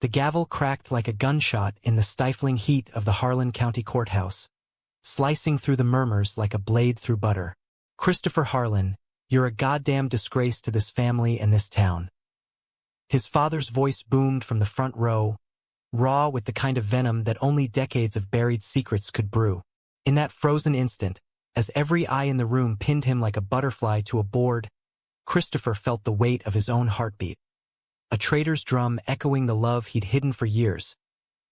The gavel cracked like a gunshot in the stifling heat of the Harlan County Courthouse, slicing through the murmurs like a blade through butter. "Christopher Harlan, you're a goddamn disgrace to this family and this town." His father's voice boomed from the front row, raw with the kind of venom that only decades of buried secrets could brew. In that frozen instant, as every eye in the room pinned him like a butterfly to a board, Christopher felt the weight of his own heartbeat. A traitor's drum echoing the love he'd hidden for years,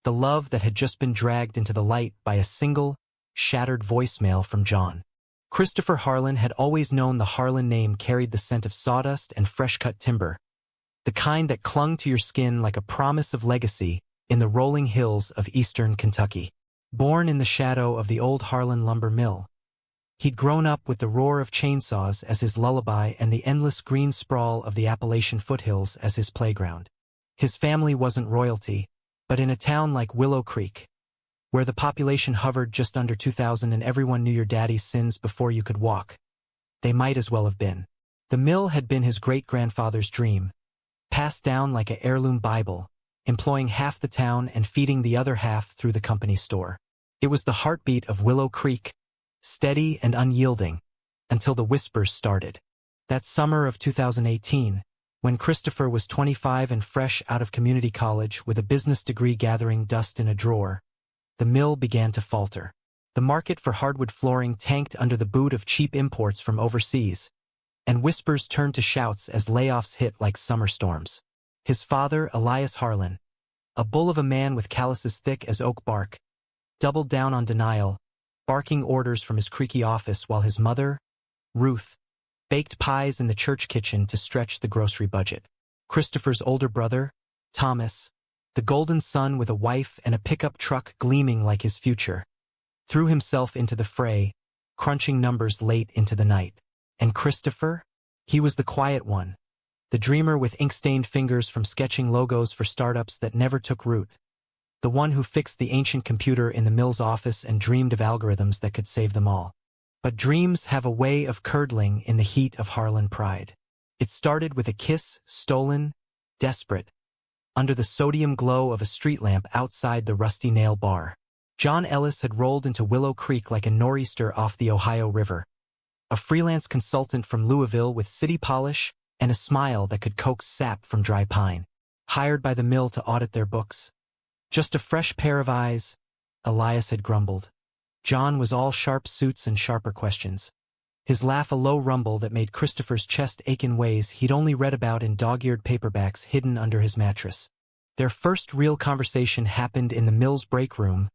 the love that had just been dragged into the light by a single, shattered voicemail from John. Christopher Harlan had always known the Harlan name carried the scent of sawdust and fresh-cut timber, the kind that clung to your skin like a promise of legacy in the rolling hills of eastern Kentucky. Born in the shadow of the old Harlan lumber mill, he'd grown up with the roar of chainsaws as his lullaby and the endless green sprawl of the Appalachian foothills as his playground. His family wasn't royalty, but in a town like Willow Creek, where the population hovered just under 2,000 and everyone knew your daddy's sins before you could walk, they might as well have been. The mill had been his great-grandfather's dream, passed down like an heirloom Bible, employing half the town and feeding the other half through the company store. It was the heartbeat of Willow Creek, steady and unyielding, until the whispers started. That summer of 2018, when Christopher was 25 and fresh out of community college with a business degree gathering dust in a drawer, the mill began to falter. The market for hardwood flooring tanked under the boot of cheap imports from overseas, and whispers turned to shouts as layoffs hit like summer storms. His father, Elias Harlan, a bull of a man with calluses thick as oak bark, doubled down on denial, barking orders from his creaky office while his mother, Ruth, baked pies in the church kitchen to stretch the grocery budget. Christopher's older brother, Thomas, the golden son with a wife and a pickup truck gleaming like his future, threw himself into the fray, crunching numbers late into the night. And Christopher? He was the quiet one, the dreamer with ink-stained fingers from sketching logos for startups that never took root, the one who fixed the ancient computer in the mill's office and dreamed of algorithms that could save them all. But dreams have a way of curdling in the heat of Harlan pride. It started with a kiss, stolen, desperate, under the sodium glow of a street lamp outside the Rusty Nail Bar. John Ellis had rolled into Willow Creek like a nor'easter off the Ohio River, a freelance consultant from Louisville with city polish and a smile that could coax sap from dry pine, hired by the mill to audit their books. Just a fresh pair of eyes, Elias had grumbled. John was all sharp suits and sharper questions. His laugh a low rumble that made Christopher's chest ache in ways he'd only read about in dog-eared paperbacks hidden under his mattress. Their first real conversation happened in the mill's break room,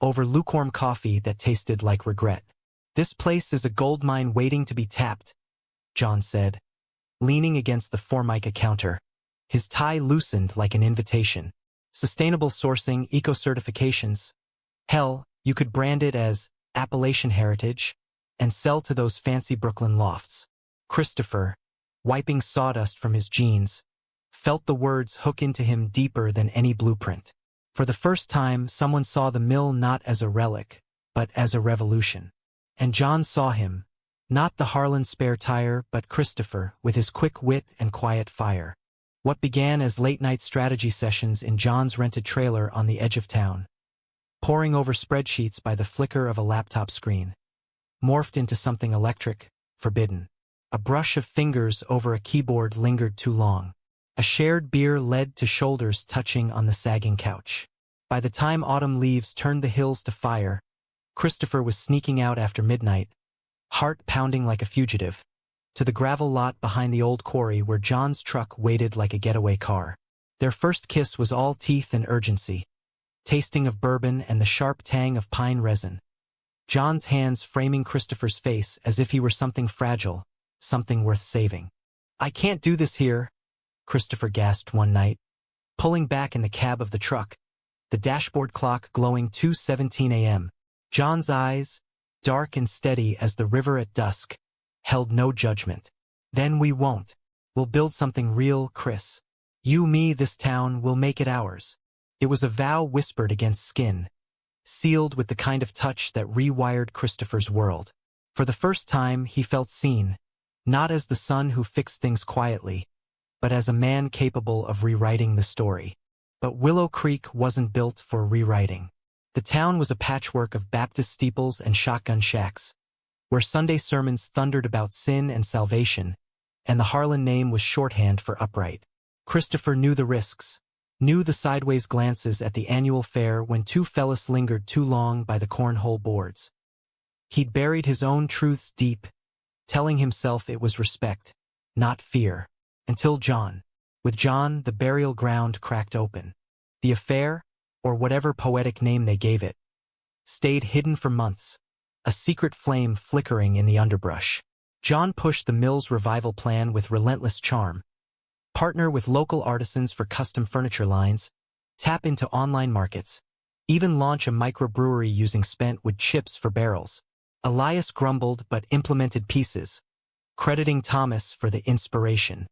over lukewarm coffee that tasted like regret. "This place is a gold mine waiting to be tapped," John said, leaning against the Formica counter. His tie loosened like an invitation. Sustainable sourcing, eco-certifications. Hell, you could brand it as Appalachian Heritage and sell to those fancy Brooklyn lofts. Christopher, wiping sawdust from his jeans, felt the words hook into him deeper than any blueprint. For the first time, someone saw the mill not as a relic, but as a revolution. And John saw him, not the Harlan spare tire, but Christopher, with his quick wit and quiet fire. What began as late-night strategy sessions in John's rented trailer on the edge of town, poring over spreadsheets by the flicker of a laptop screen, morphed into something electric, forbidden. A brush of fingers over a keyboard lingered too long. A shared beer led to shoulders touching on the sagging couch. By the time autumn leaves turned the hills to fire, Christopher was sneaking out after midnight, heart pounding like a fugitive, to the gravel lot behind the old quarry where John's truck waited like a getaway car. Their first kiss was all teeth and urgency, tasting of bourbon and the sharp tang of pine resin. John's hands framing Christopher's face as if he were something fragile, something worth saving. "I can't do this here," Christopher gasped one night, pulling back in the cab of the truck, the dashboard clock glowing 2:17 a.m. John's eyes, dark and steady as the river at dusk, held no judgment. "Then we won't. We'll build something real, Chris. You, me, this town, we'll make it ours." It was a vow whispered against skin, sealed with the kind of touch that rewired Christopher's world. For the first time, he felt seen, not as the son who fixed things quietly, but as a man capable of rewriting the story. But Willow Creek wasn't built for rewriting. The town was a patchwork of Baptist steeples and shotgun shacks, where Sunday sermons thundered about sin and salvation, and the Harlan name was shorthand for upright. Christopher knew the risks, knew the sideways glances at the annual fair when two fellas lingered too long by the cornhole boards. He'd buried his own truths deep, telling himself it was respect, not fear, until John. With John, the burial ground cracked open. The affair, or whatever poetic name they gave it, stayed hidden for months, a secret flame flickering in the underbrush. John pushed the mill's revival plan with relentless charm. Partner with local artisans for custom furniture lines, tap into online markets, even launch a microbrewery using spent wood chips for barrels. Elias grumbled but implemented pieces, crediting Thomas for the inspiration.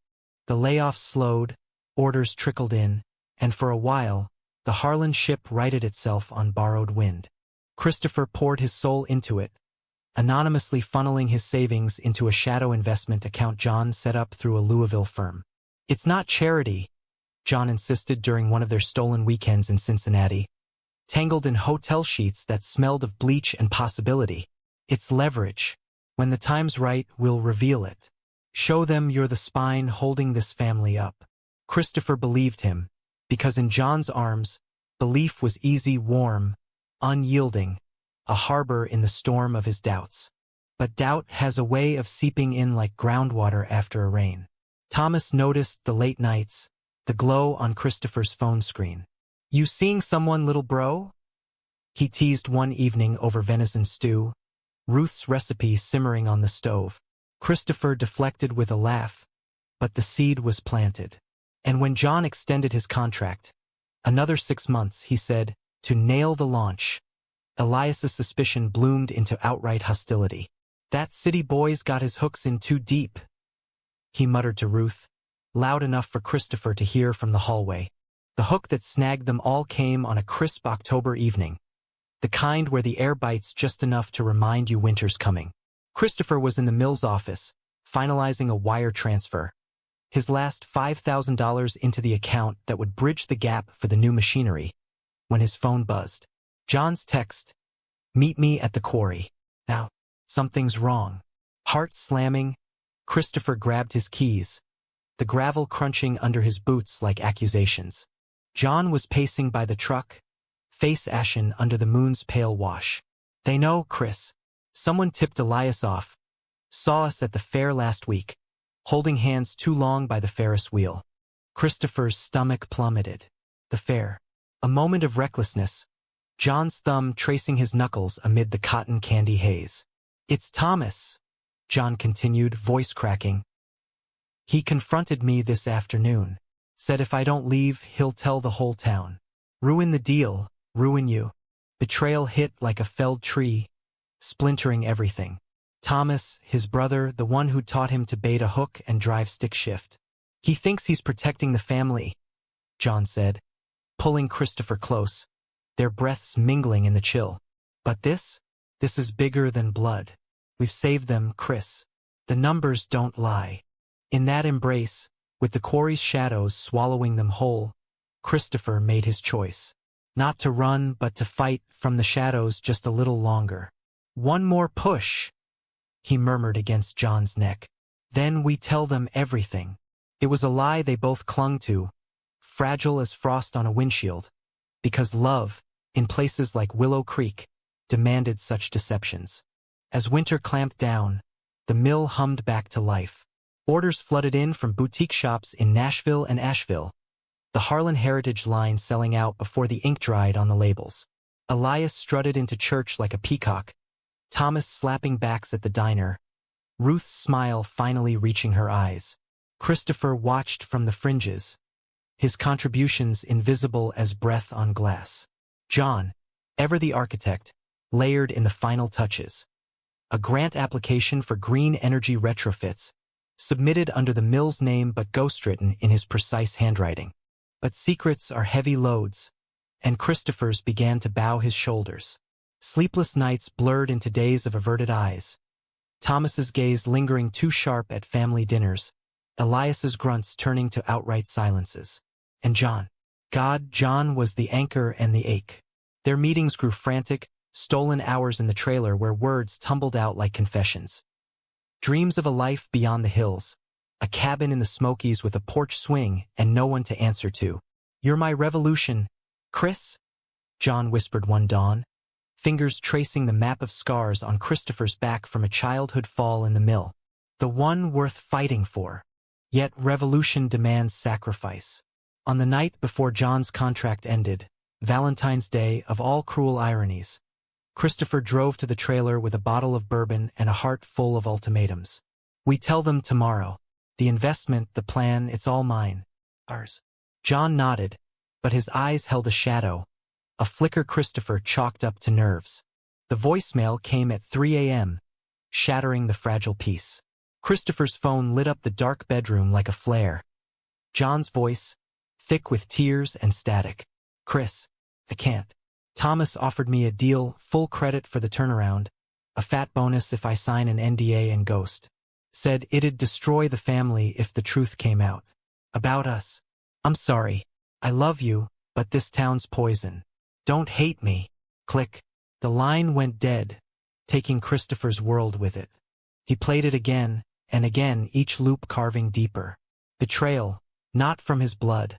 The layoffs slowed, orders trickled in, and for a while, the Harlan ship righted itself on borrowed wind. Christopher poured his soul into it, anonymously funneling his savings into a shadow investment account John set up through a Louisville firm. "It's not charity," John insisted during one of their stolen weekends in Cincinnati, tangled in hotel sheets that smelled of bleach and possibility. "It's leverage. When the time's right, we'll reveal it. Show them you're the spine holding this family up." Christopher believed him, because in John's arms, belief was easy, warm, unyielding, a harbor in the storm of his doubts. But doubt has a way of seeping in like groundwater after a rain. Thomas noticed the late nights, the glow on Christopher's phone screen. "You seeing someone, little bro?" He teased one evening over venison stew, Ruth's recipe simmering on the stove. Christopher deflected with a laugh, but the seed was planted. And when John extended his contract, another 6 months, he said, to nail the launch, Elias's suspicion bloomed into outright hostility. "That city boy's got his hooks in too deep," he muttered to Ruth, loud enough for Christopher to hear from the hallway. The hook that snagged them all came on a crisp October evening, the kind where the air bites just enough to remind you winter's coming. Christopher was in the mill's office, finalizing a wire transfer, his last $5,000 into the account that would bridge the gap for the new machinery, when his phone buzzed. John's text, "Meet me at the quarry." Now, something's wrong. Heart slamming, Christopher grabbed his keys, the gravel crunching under his boots like accusations. John was pacing by the truck, face ashen under the moon's pale wash. "They know, Chris. Someone tipped Elias off. Saw us at the fair last week, holding hands too long by the Ferris wheel." Christopher's stomach plummeted. The fair. A moment of recklessness, John's thumb tracing his knuckles amid the cotton candy haze. "It's Thomas," John continued, voice cracking. "He confronted me this afternoon. Said if I don't leave, he'll tell the whole town. Ruin the deal, ruin you." Betrayal hit like a felled tree, splintering everything. Thomas, his brother, the one who taught him to bait a hook and drive stick shift. "He thinks he's protecting the family," John said, pulling Christopher close, their breaths mingling in the chill. "But this is bigger than blood. We've saved them, Chris. The numbers don't lie." In that embrace, with the quarry's shadows swallowing them whole, Christopher made his choice. Not to run, but to fight from the shadows just a little longer. "One more push," he murmured against John's neck. "Then we tell them everything." It was a lie they both clung to, fragile as frost on a windshield, because love, in places like Willow Creek, demanded such deceptions. As winter clamped down, the mill hummed back to life. Orders flooded in from boutique shops in Nashville and Asheville, the Harlan Heritage line selling out before the ink dried on the labels. Elias strutted into church like a peacock, Thomas slapping backs at the diner, Ruth's smile finally reaching her eyes. Christopher watched from the fringes, his contributions invisible as breath on glass. John, ever the architect, layered in the final touches. A grant application for green energy retrofits, submitted under the mill's name but ghostwritten in his precise handwriting. But secrets are heavy loads, and Christopher's began to bow his shoulders. Sleepless nights blurred into days of averted eyes, Thomas's gaze lingering too sharp at family dinners, Elias's grunts turning to outright silences. And John, God, John was the anchor and the ache. Their meetings grew frantic, stolen hours in the trailer where words tumbled out like confessions. Dreams of a life beyond the hills, a cabin in the Smokies with a porch swing and no one to answer to. "You're my revolution, Chris," John whispered one dawn, fingers tracing the map of scars on Christopher's back from a childhood fall in the mill. "The one worth fighting for." Yet revolution demands sacrifice. On the night before John's contract ended, Valentine's Day of all cruel ironies, Christopher drove to the trailer with a bottle of bourbon and a heart full of ultimatums. "We tell them tomorrow. The investment, the plan, it's all mine. Ours." John nodded, but his eyes held a shadow, a flicker Christopher chalked up to nerves. The voicemail came at 3 a.m., shattering the fragile peace. Christopher's phone lit up the dark bedroom like a flare. John's voice, thick with tears and static. "Chris, I can't. Thomas offered me a deal, full credit for the turnaround, a fat bonus if I sign an NDA and ghost. Said it'd destroy the family if the truth came out. About us. I'm sorry. I love you, but this town's poison. Don't hate me." Click. The line went dead, taking Christopher's world with it. He played it again, and again, each loop carving deeper. Betrayal, not from his blood,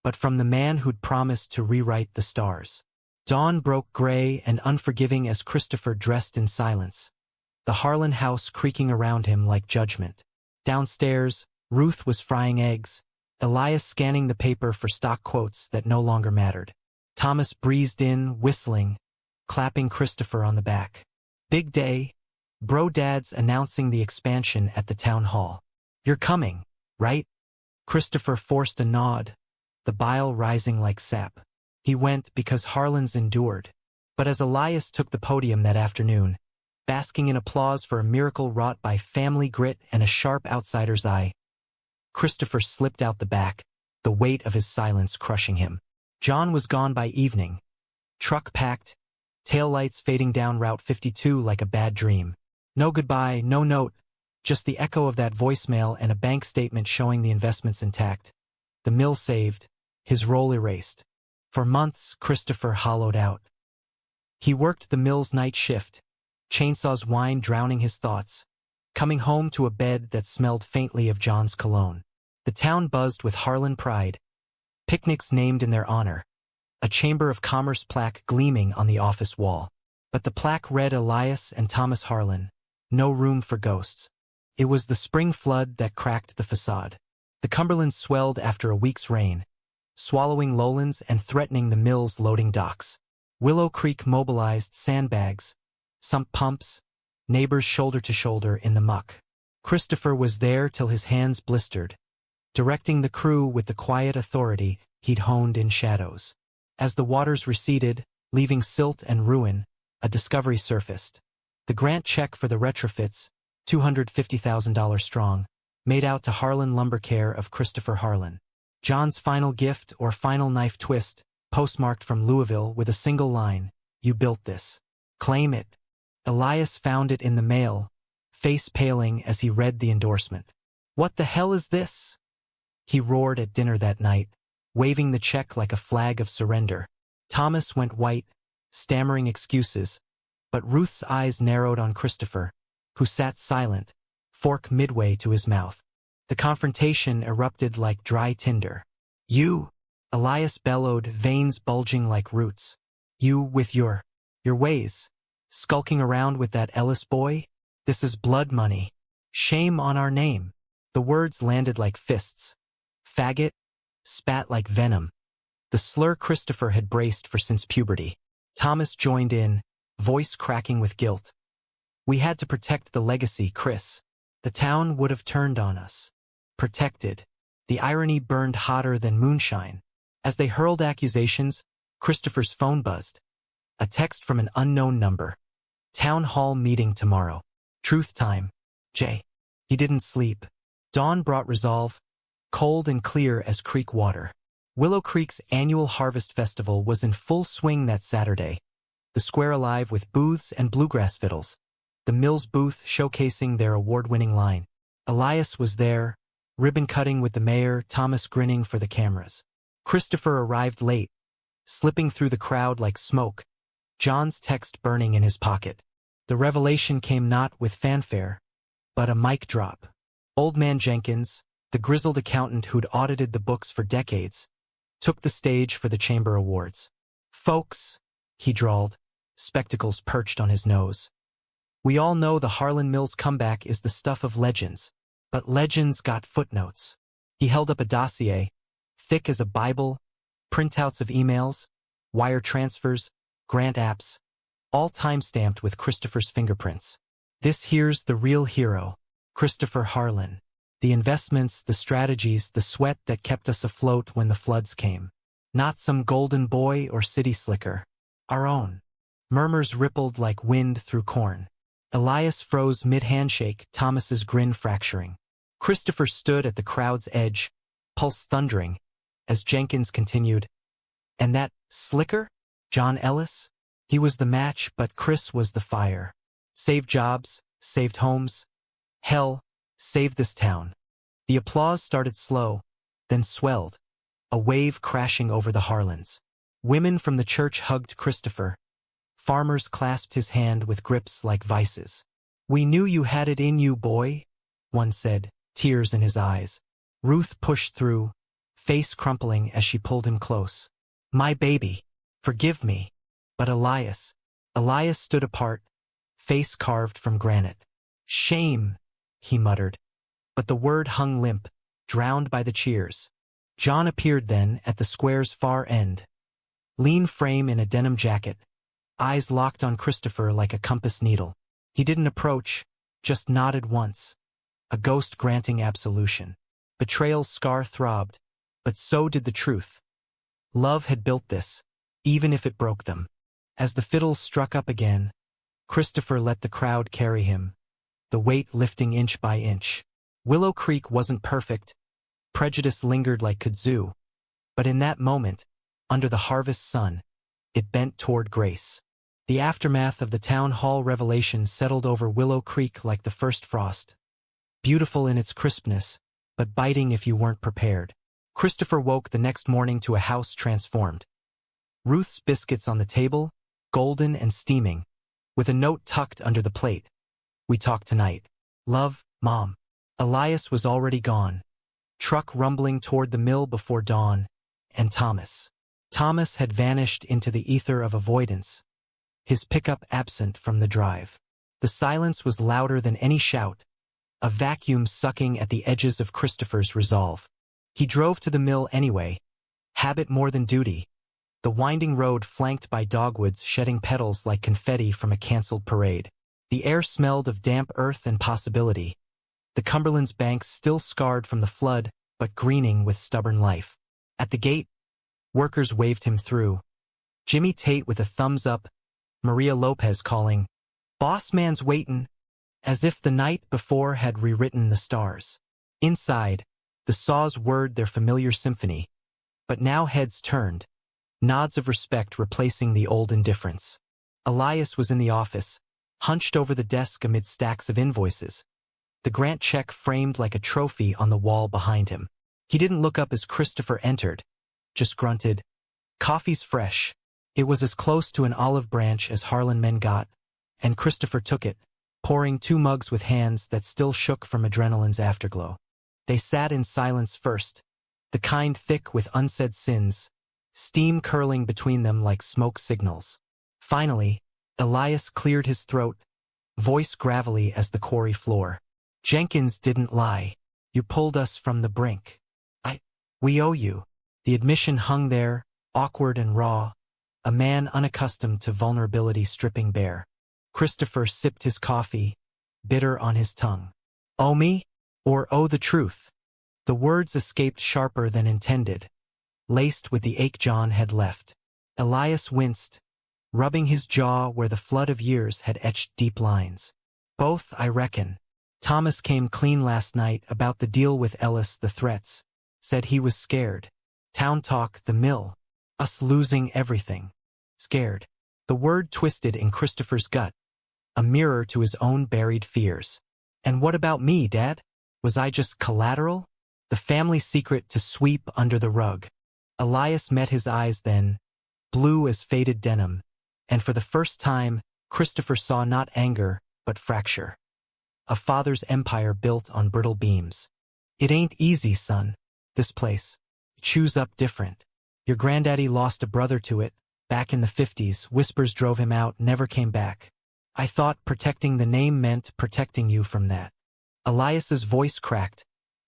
but from the man who'd promised to rewrite the stars. Dawn broke gray and unforgiving as Christopher dressed in silence, the Harlan house creaking around him like judgment. Downstairs, Ruth was frying eggs, Elias scanning the paper for stock quotes that no longer mattered. Thomas breezed in, whistling, clapping Christopher on the back. "Big day. Bro Dad's announcing the expansion at the town hall. You're coming, right?" Christopher forced a nod, the bile rising like sap. He went because Harlan's endured. But as Elias took the podium that afternoon, basking in applause for a miracle wrought by family grit and a sharp outsider's eye, Christopher slipped out the back, the weight of his silence crushing him. John was gone by evening. Truck packed, taillights fading down Route 52 like a bad dream. No goodbye, no note, just the echo of that voicemail and a bank statement showing the investments intact. The mill saved, his role erased. For months, Christopher hollowed out. He worked the mill's night shift, chainsaws whine drowning his thoughts, coming home to a bed that smelled faintly of John's cologne. The town buzzed with Harlan pride, picnics named in their honor, a Chamber of Commerce plaque gleaming on the office wall. But the plaque read Elias and Thomas Harlan, no room for ghosts. It was the spring flood that cracked the facade. The Cumberland swelled after a week's rain, swallowing lowlands and threatening the mill's loading docks. Willow Creek mobilized sandbags, sump pumps, neighbors shoulder to shoulder in the muck. Christopher was there till his hands blistered, directing the crew with the quiet authority he'd honed in shadows. As the waters receded, leaving silt and ruin, a discovery surfaced. The grant check for the retrofits, $250,000 strong, made out to Harlan Lumber Care of Christopher Harlan. John's final gift or final knife twist, postmarked from Louisville with a single line, "You built this. Claim it." Elias found it in the mail, face paling as he read the endorsement. "What the hell is this?" he roared at dinner that night, waving the check like a flag of surrender. Thomas went white, stammering excuses, but Ruth's eyes narrowed on Christopher, who sat silent, fork midway to his mouth. The confrontation erupted like dry tinder. "You," Elias bellowed, veins bulging like roots. "You with your ways, skulking around with that Ellis boy? This is blood money. Shame on our name." The words landed like fists. Faggot spat like venom, the slur Christopher had braced for since puberty. Thomas joined in, voice cracking with guilt. "We had to protect the legacy, Chris. The town would have turned on us." Protected. The irony burned hotter than moonshine. As they hurled accusations, Christopher's phone buzzed. A text from an unknown number. "Town hall meeting tomorrow. Truth time. J." He didn't sleep. Dawn brought resolve, cold and clear as creek water. Willow Creek's annual Harvest Festival was in full swing that Saturday, the square alive with booths and bluegrass fiddles, the mill's booth showcasing their award-winning line. Elias was there, ribbon cutting with the mayor, Thomas grinning for the cameras. Christopher arrived late, slipping through the crowd like smoke, John's text burning in his pocket. The revelation came not with fanfare, but a mic drop. Old man Jenkins, the grizzled accountant who'd audited the books for decades, took the stage for the Chamber Awards. "Folks," he drawled, spectacles perched on his nose. "We all know the Harlan Mills comeback is the stuff of legends, but legends got footnotes." He held up a dossier, thick as a Bible, printouts of emails, wire transfers, grant apps, all time-stamped with Christopher's fingerprints. "This here's the real hero, Christopher Harlan. The investments, the strategies, the sweat that kept us afloat when the floods came. Not some golden boy or city slicker. Our own." Murmurs rippled like wind through corn. Elias froze mid-handshake, Thomas's grin fracturing. Christopher stood at the crowd's edge, pulse thundering, as Jenkins continued. "And that slicker? John Ellis? He was the match, but Chris was the fire. Saved jobs, saved homes. Hell, saved this town." The applause started slow, then swelled, a wave crashing over the Harlans. Women from the church hugged Christopher. Farmers clasped his hand with grips like vices. "We knew you had it in you, boy," one said, tears in his eyes. Ruth pushed through, face crumpling as she pulled him close. "My baby, forgive me." But Elias stood apart, face carved from granite. "Shame," he muttered. But the word hung limp, drowned by the cheers. John appeared then at the square's far end. Lean frame in a denim jacket, eyes locked on Christopher like a compass needle. He didn't approach, just nodded once. A ghost granting absolution. Betrayal's scar throbbed, but so did the truth. Love had built this, even if it broke them. As the fiddles struck up again, Christopher let the crowd carry him, the weight lifting inch by inch. Willow Creek wasn't perfect, prejudice lingered like kudzu, but in that moment, under the harvest sun, it bent toward grace. The aftermath of the town hall revelation settled over Willow Creek like the first frost. Beautiful in its crispness, but biting if you weren't prepared. Christopher woke the next morning to a house transformed. Ruth's biscuits on the table, golden and steaming, with a note tucked under the plate. "We talk tonight. Love, Mom." Elias was already gone, truck rumbling toward the mill before dawn, and Thomas. Thomas had vanished into the ether of avoidance, his pickup absent from the drive. The silence was louder than any shout, a vacuum sucking at the edges of Christopher's resolve. He drove to the mill anyway, habit more than duty, the winding road flanked by dogwoods shedding petals like confetti from a canceled parade. The air smelled of damp earth and possibility, the Cumberland's banks still scarred from the flood, but greening with stubborn life. At the gate, workers waved him through. Jimmy Tate with a thumbs up, Maria Lopez calling, "Boss man's waitin'," as if the night before had rewritten the stars. Inside, the saws whirred their familiar symphony, but now heads turned, nods of respect replacing the old indifference. Elias was in the office, hunched over the desk amid stacks of invoices, the grant check framed like a trophy on the wall behind him. He didn't look up as Christopher entered, just grunted, "Coffee's fresh." It was as close to an olive branch as Harlan men got, and Christopher took it, pouring 2 mugs with hands that still shook from adrenaline's afterglow. They sat in silence first, the kind thick with unsaid sins, steam curling between them like smoke signals. Finally, Elias cleared his throat, voice gravelly as the quarry floor. "Jenkins didn't lie. You pulled us from the brink. We owe you." The admission hung there, awkward and raw, a man unaccustomed to vulnerability stripping bare. Christopher sipped his coffee, bitter on his tongue. "Owe me? Or owe the truth?" The words escaped sharper than intended, laced with the ache John had left. Elias winced, rubbing his jaw where the flood of years had etched deep lines. "Both, I reckon. Thomas came clean last night about the deal with Ellis, the threats. Said he was scared. Town talk, the mill. Us losing everything. Scared." The word twisted in Christopher's gut, a mirror to his own buried fears. "And what about me, Dad? Was I just collateral? The family secret to sweep under the rug?" Elias met his eyes then, blue as faded denim, and for the first time, Christopher saw not anger, but fracture. A father's empire built on brittle beams. It ain't easy, son. This place. Chews up different. Your granddaddy lost a brother to it, back in the 50s, whispers drove him out, never came back. I thought protecting the name meant protecting you from that. Elias's voice cracked,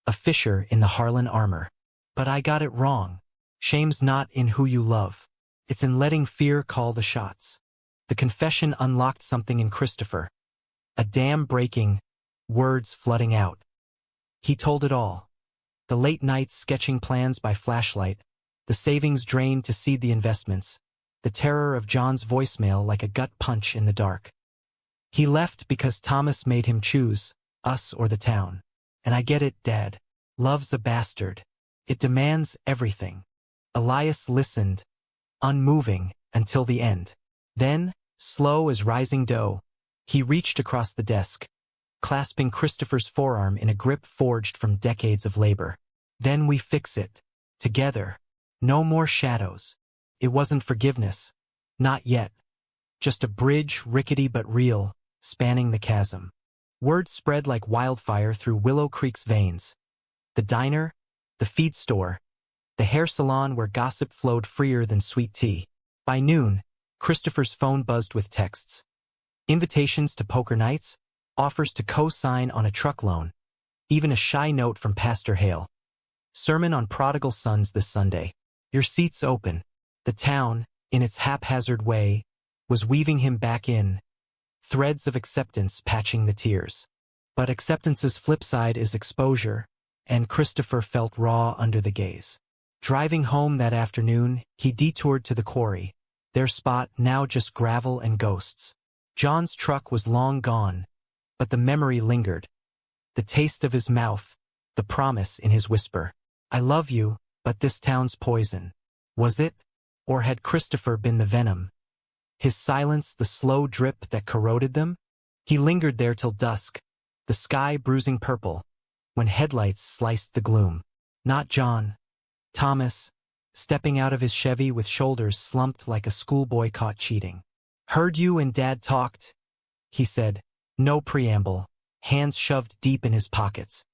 a fissure in the Harlan armor. But I got it wrong. Shame's not in who you love. It's in letting fear call the shots. The confession unlocked something in Christopher. A dam breaking, words flooding out. He told it all. The late nights sketching plans by flashlight, the savings drained to seed the investments, the terror of John's voicemail like a gut punch in the dark. He left because Thomas made him choose, us or the town. And I get it, Dad. Love's a bastard. It demands everything. Elias listened, unmoving, until the end. Then, slow as rising dough, he reached across the desk, clasping Christopher's forearm in a grip forged from decades of labor. Then we fix it. Together. No more shadows. It wasn't forgiveness. Not yet. Just a bridge, rickety but real, spanning the chasm. Word spread like wildfire through Willow Creek's veins. The diner, the feed store, the hair salon where gossip flowed freer than sweet tea. By noon, Christopher's phone buzzed with texts. Invitations to poker nights, offers to co-sign on a truck loan, even a shy note from Pastor Hale. Sermon on prodigal sons this Sunday. Your seat's open. The town, in its haphazard way, was weaving him back in, threads of acceptance patching the tears. But acceptance's flip side is exposure, and Christopher felt raw under the gaze. Driving home that afternoon, he detoured to the quarry, their spot now just gravel and ghosts. John's truck was long gone, but the memory lingered. The taste of his mouth, the promise in his whisper. I love you, but this town's poison. Was it? Or had Christopher been the venom? His silence the slow drip that corroded them? He lingered there till dusk, the sky bruising purple, when headlights sliced the gloom. Not John. Thomas, stepping out of his Chevy with shoulders slumped like a schoolboy caught cheating. Heard you and Dad talked, he said, no preamble, hands shoved deep in his pockets.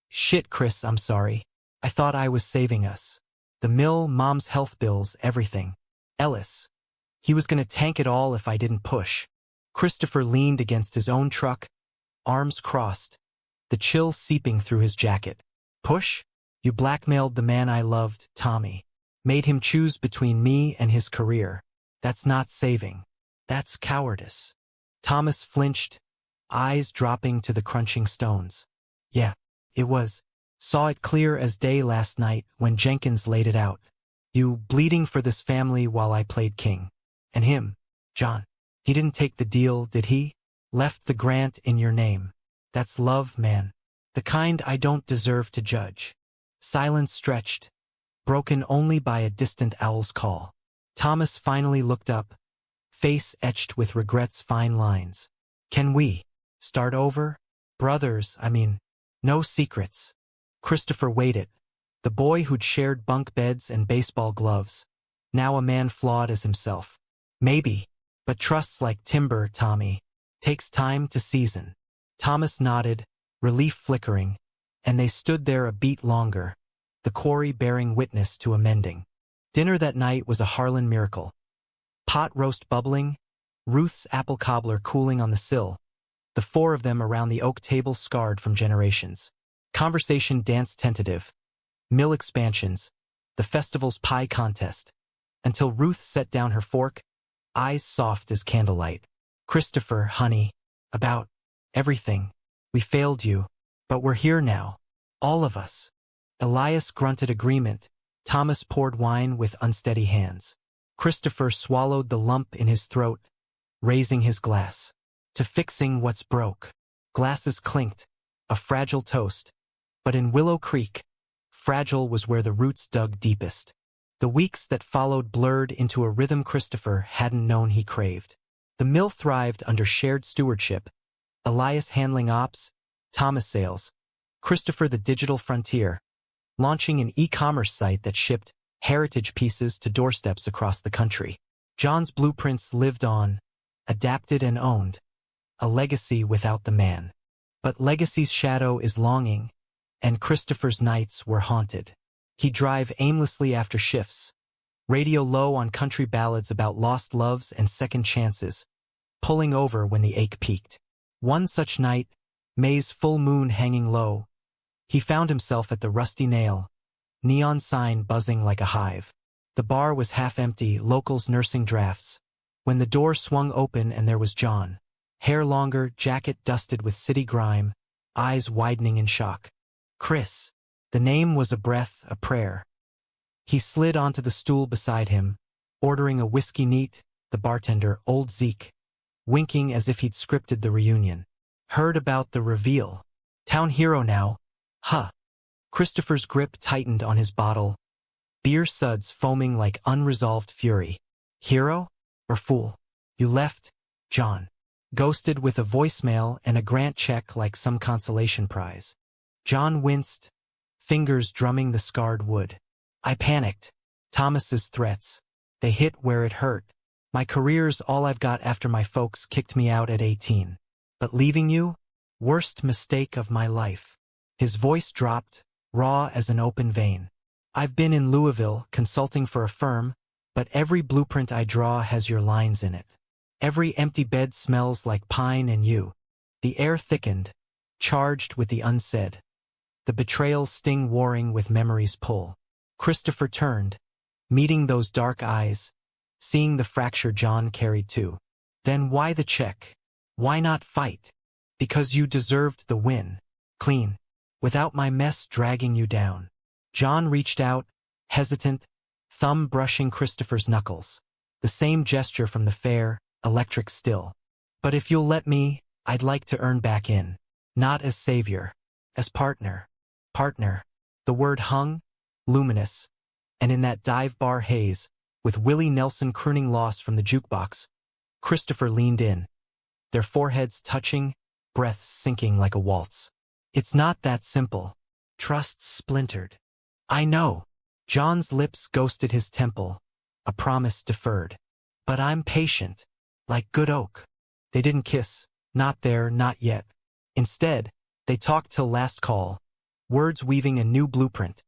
Shit, Chris, I'm sorry. I thought I was saving us. The mill, Mom's health bills, everything. Ellis. He was gonna tank it all if I didn't push. Christopher leaned against his own truck, arms crossed, the chill seeping through his jacket. Push? You blackmailed the man I loved, Tommy. Made him choose between me and his career. That's not saving. That's cowardice. Thomas flinched, eyes dropping to the crunching stones. Yeah, it was. Saw it clear as day last night when Jenkins laid it out. You bleeding for this family while I played king. And him, John. He didn't take the deal, did he? Left the grant in your name. That's love, man. The kind I don't deserve to judge. Silence stretched, broken only by a distant owl's call. Thomas finally looked up, face etched with regret's fine lines. Can we start over? Brothers, no secrets. Christopher waited, the boy who'd shared bunk beds and baseball gloves, now a man flawed as himself. Maybe, but trust's like timber, Tommy. Takes time to season. Thomas nodded, relief flickering, and they stood there a beat longer, the quarry bearing witness to a mending. Dinner that night was a Harlan miracle. Pot roast bubbling, Ruth's apple cobbler cooling on the sill, the four of them around the oak table scarred from generations. Conversation danced tentative. Mill expansions, the festival's pie contest, until Ruth set down her fork, eyes soft as candlelight. Christopher, honey, about everything. We failed you, but we're here now. All of us. Elias grunted agreement. Thomas poured wine with unsteady hands. Christopher swallowed the lump in his throat, raising his glass. To fixing what's broke. Glasses clinked, a fragile toast. But in Willow Creek, fragile was where the roots dug deepest. The weeks that followed blurred into a rhythm Christopher hadn't known he craved. The mill thrived under shared stewardship. Elias handling ops, Thomas sales, Christopher the digital frontier. launching an e-commerce site that shipped heritage pieces to doorsteps across the country. John's blueprints lived on, adapted and owned, a legacy without the man. But legacy's shadow is longing, and Christopher's nights were haunted. He'd drive aimlessly after shifts, radio low on country ballads about lost loves and second chances, pulling over when the ache peaked. One such night, May's full moon hanging low, he found himself at the Rusty Nail, neon sign buzzing like a hive. The bar was half empty, locals nursing drafts, when the door swung open and there was John. Hair longer, jacket dusted with city grime, eyes widening in shock. Chris. The name was a breath, a prayer. He slid onto the stool beside him, ordering a whiskey neat, the bartender, old Zeke, winking as if he'd scripted the reunion. Heard about the reveal. Town hero now. Huh. Christopher's grip tightened on his bottle, beer suds foaming like unresolved fury. Hero? Or fool? You left, John. Ghosted with a voicemail and a grant check like some consolation prize. John winced, fingers drumming the scarred wood. I panicked. Thomas's threats. They hit where it hurt. My career's all I've got after my folks kicked me out at 18. But leaving you? Worst mistake of my life. His voice dropped, raw as an open vein. I've been in Louisville, consulting for a firm, but every blueprint I draw has your lines in it. Every empty bed smells like pine and you. The air thickened, charged with the unsaid. The betrayals sting warring with memory's pull. Christopher turned, meeting those dark eyes, seeing the fracture John carried too. Then why the check? Why not fight? Because you deserved the win. Clean. Without my mess dragging you down. John reached out, hesitant, thumb brushing Christopher's knuckles. The same gesture from the fair, electric still. But if you'll let me, I'd like to earn back in. Not as savior. As partner. Partner. The word hung, luminous, and in that dive bar haze, with Willie Nelson crooning Lost from the jukebox, Christopher leaned in, their foreheads touching, breaths sinking like a waltz. It's not that simple. Trust splintered. I know. John's lips ghosted his temple, a promise deferred. But I'm patient, like good oak. They didn't kiss, not there, not yet. Instead, they talked till last call, words weaving a new blueprint.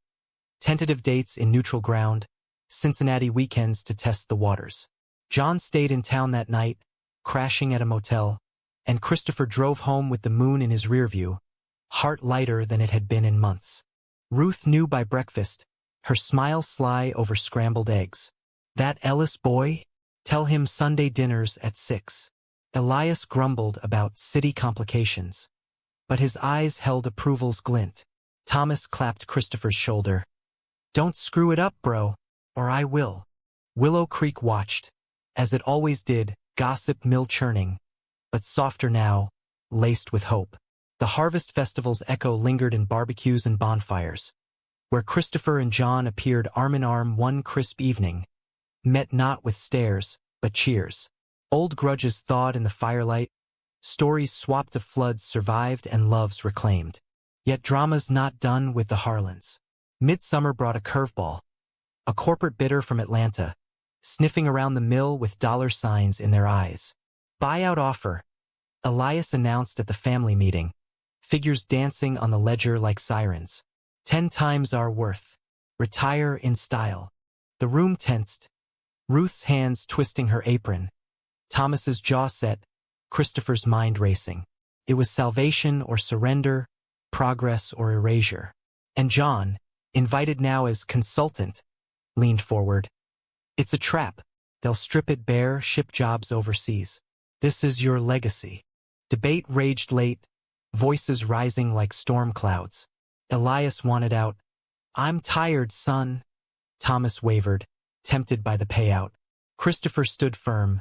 Tentative dates in neutral ground, Cincinnati weekends to test the waters. John stayed in town that night, crashing at a motel, and Christopher drove home with the moon in his rearview, heart lighter than it had been in months. Ruth knew by breakfast, her smile sly over scrambled eggs. That Ellis boy? Tell him Sunday dinners at 6. Elias grumbled about city complications, but his eyes held approval's glint. Thomas clapped Christopher's shoulder. Don't screw it up, bro, or I will. Willow Creek watched, as it always did, gossip mill churning, but softer now, laced with hope. The harvest festival's echo lingered in barbecues and bonfires, where Christopher and John appeared arm in arm one crisp evening, met not with stares, but cheers. Old grudges thawed in the firelight, stories swapped of floods survived and loves reclaimed. Yet drama's not done with the Harlans. Midsummer brought a curveball, a corporate bidder from Atlanta, sniffing around the mill with dollar signs in their eyes. Buyout offer, Elias announced at the family meeting, figures dancing on the ledger like sirens. 10 times our worth. Retire in style. The room tensed, Ruth's hands twisting her apron, Thomas's jaw set, Christopher's mind racing. It was salvation or surrender, progress or erasure. And John, invited now as consultant, leaned forward. It's a trap. They'll strip it bare, ship jobs overseas. This is your legacy. Debate raged late, voices rising like storm clouds. Elias wanted out. I'm tired, son. Thomas wavered, tempted by the payout. Christopher stood firm.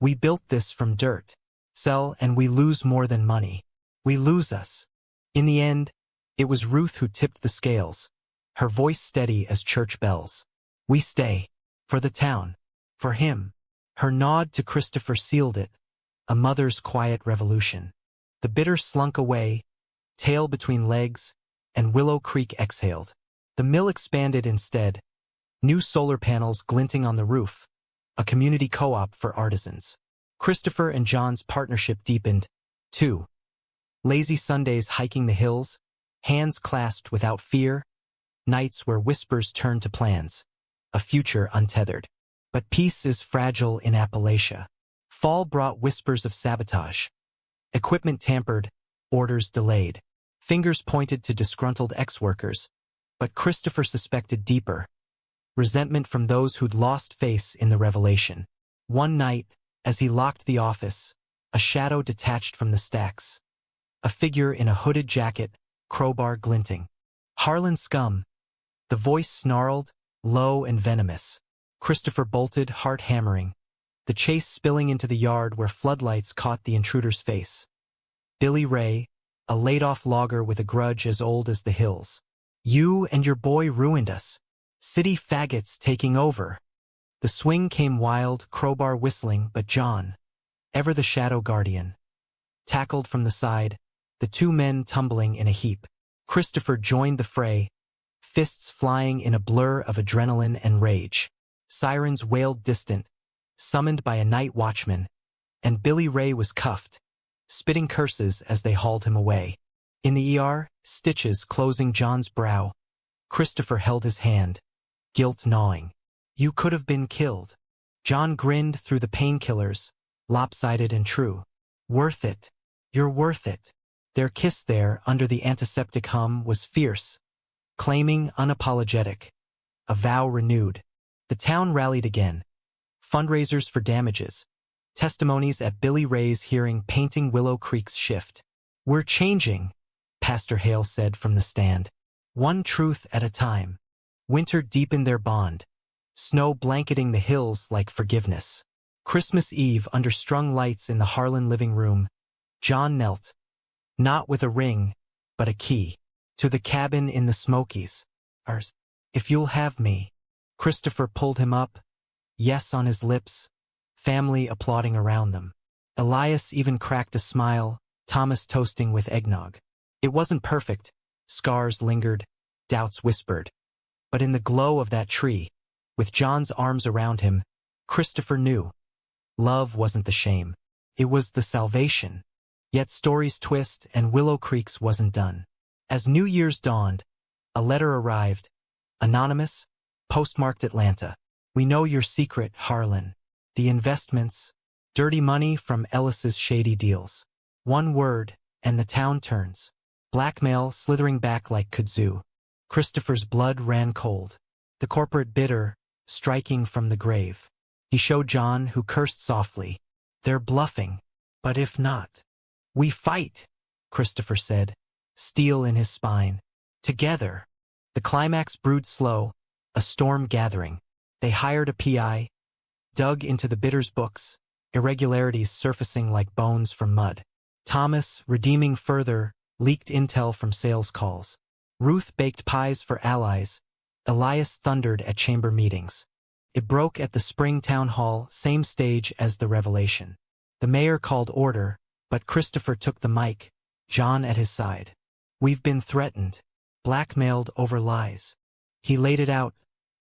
We built this from dirt. Sell and we lose more than money. We lose us. In the end, it was Ruth who tipped the scales, her voice steady as church bells. We stay. For the town. For him. Her nod to Christopher sealed it, a mother's quiet revolution. The bidder slunk away, tail between legs, and Willow Creek exhaled. The mill expanded instead, new solar panels glinting on the roof, a community co-op for artisans. Christopher and John's partnership deepened, too. Lazy Sundays hiking the hills, hands clasped without fear, nights where whispers turned to plans, a future untethered. But peace is fragile in Appalachia. Fall brought whispers of sabotage. Equipment tampered, orders delayed. Fingers pointed to disgruntled ex-workers, but Christopher suspected deeper. Resentment from those who'd lost face in the revelation. One night, as he locked the office, a shadow detached from the stacks. A figure in a hooded jacket, crowbar glinting. Harlan scum. The voice snarled, low and venomous. Christopher bolted, heart hammering. The chase spilling into the yard where floodlights caught the intruder's face. Billy Ray, a laid-off logger with a grudge as old as the hills. You and your boy ruined us. City faggots taking over. The swing came wild, crowbar whistling, but John, ever the shadow guardian, tackled from the side, the two men tumbling in a heap. Christopher joined the fray, fists flying in a blur of adrenaline and rage. Sirens wailed distant, summoned by a night watchman, and Billy Ray was cuffed, spitting curses as they hauled him away. In the ER, stitches closing John's brow. Christopher held his hand, guilt gnawing. You could have been killed. John grinned through the painkillers, lopsided and true. Worth it. You're worth it. Their kiss there under the antiseptic hum was fierce, claiming unapologetic, a vow renewed. The town rallied again. Fundraisers for damages. Testimonies at Billy Ray's hearing painting Willow Creek's shift. We're changing, Pastor Hale said from the stand. One truth at a time. Winter deepened their bond, snow blanketing the hills like forgiveness. Christmas Eve under strung lights in the Harlan living room, John knelt, not with a ring, but a key, to the cabin in the Smokies. Ours. If you'll have me. Christopher pulled him up, yes on his lips, family applauding around them. Elias even cracked a smile, Thomas toasting with eggnog. It wasn't perfect, scars lingered, doubts whispered. But in the glow of that tree, with John's arms around him, Christopher knew. Love wasn't the shame. It was the salvation. Yet stories twist and Willow Creek's wasn't done. As New Year's dawned, a letter arrived, anonymous, postmarked Atlanta. We know your secret, Harlan. The investments, dirty money from Ellis's shady deals. One word, and the town turns. Blackmail slithering back like kudzu. Christopher's blood ran cold. The corporate bitter, striking from the grave. He showed John, who cursed softly. They're bluffing. But if not, we fight, Christopher said, steel in his spine. Together. The climax brewed slow, a storm gathering. They hired a PI, dug into the bidders' books, irregularities surfacing like bones from mud. Thomas, redeeming further, leaked intel from sales calls. Ruth baked pies for allies. Elias thundered at chamber meetings. It broke at the spring town hall, same stage as the revelation. The mayor called order, but Christopher took the mic, John at his side. We've been threatened, blackmailed over lies. He laid it out,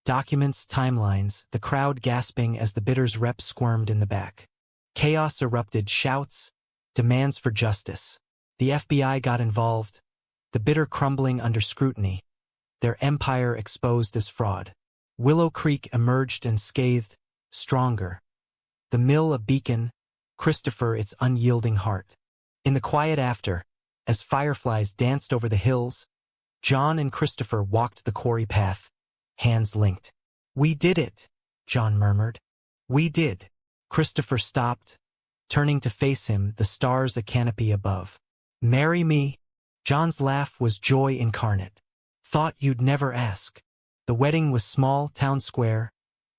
documents, timelines, the crowd gasping as the bidders' rep squirmed in the back. Chaos erupted, shouts, demands for justice. The FBI got involved, the bidder crumbling under scrutiny, their empire exposed as fraud. Willow Creek emerged unscathed, stronger. The mill a beacon, Christopher its unyielding heart. In the quiet after, as fireflies danced over the hills, John and Christopher walked the quarry path, hands linked. We did it, John murmured. We did. Christopher stopped, turning to face him, the stars a canopy above. Marry me? John's laugh was joy incarnate. Thought you'd never ask. The wedding was small, town square,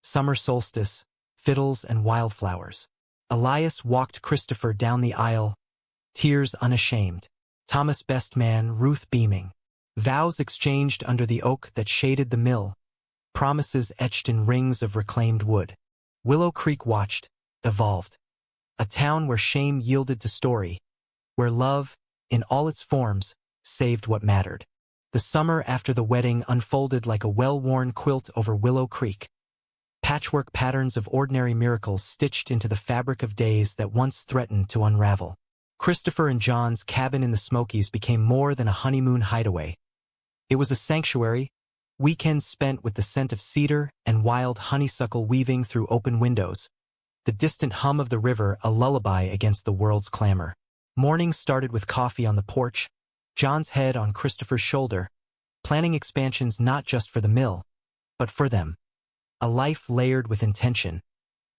summer solstice, fiddles and wildflowers. Elias walked Christopher down the aisle, tears unashamed. Thomas best man, Ruth beaming. Vows exchanged under the oak that shaded the mill, promises etched in rings of reclaimed wood. Willow Creek watched, evolved. A town where shame yielded to story, where love, in all its forms, saved what mattered. The summer after the wedding unfolded like a well-worn quilt over Willow Creek. Patchwork patterns of ordinary miracles stitched into the fabric of days that once threatened to unravel. Christopher and John's cabin in the Smokies became more than a honeymoon hideaway. It was a sanctuary, weekends spent with the scent of cedar and wild honeysuckle weaving through open windows, the distant hum of the river a lullaby against the world's clamor. Mornings started with coffee on the porch, John's head on Christopher's shoulder, planning expansions not just for the mill, but for them. A life layered with intention,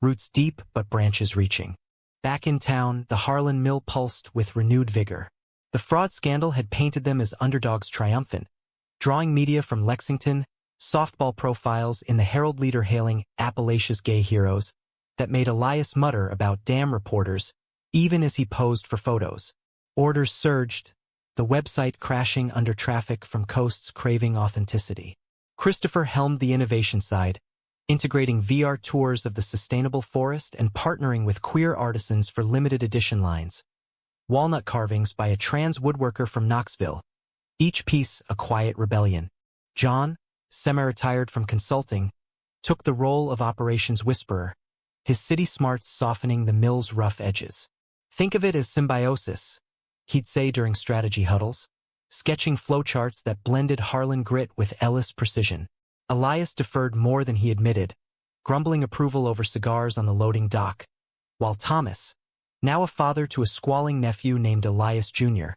roots deep but branches reaching. Back in town, the Harlan mill pulsed with renewed vigor. The fraud scandal had painted them as underdogs triumphant, drawing media from Lexington, softball profiles in the Herald Leader hailing Appalachia's gay heroes, that made Elias mutter about damn reporters, even as he posed for photos. Orders surged, the website crashing under traffic from coasts craving authenticity. Christopher helmed the innovation side, integrating VR tours of the sustainable forest and partnering with queer artisans for limited edition lines. Walnut carvings by a trans woodworker from Knoxville, each piece a quiet rebellion. John, semi-retired from consulting, took the role of operations whisperer, his city smarts softening the mill's rough edges. Think of it as symbiosis, he'd say during strategy huddles, sketching flowcharts that blended Harlan grit with Ellis precision. Elias deferred more than he admitted, grumbling approval over cigars on the loading dock, while Thomas, now a father to a squalling nephew named Elias Jr.,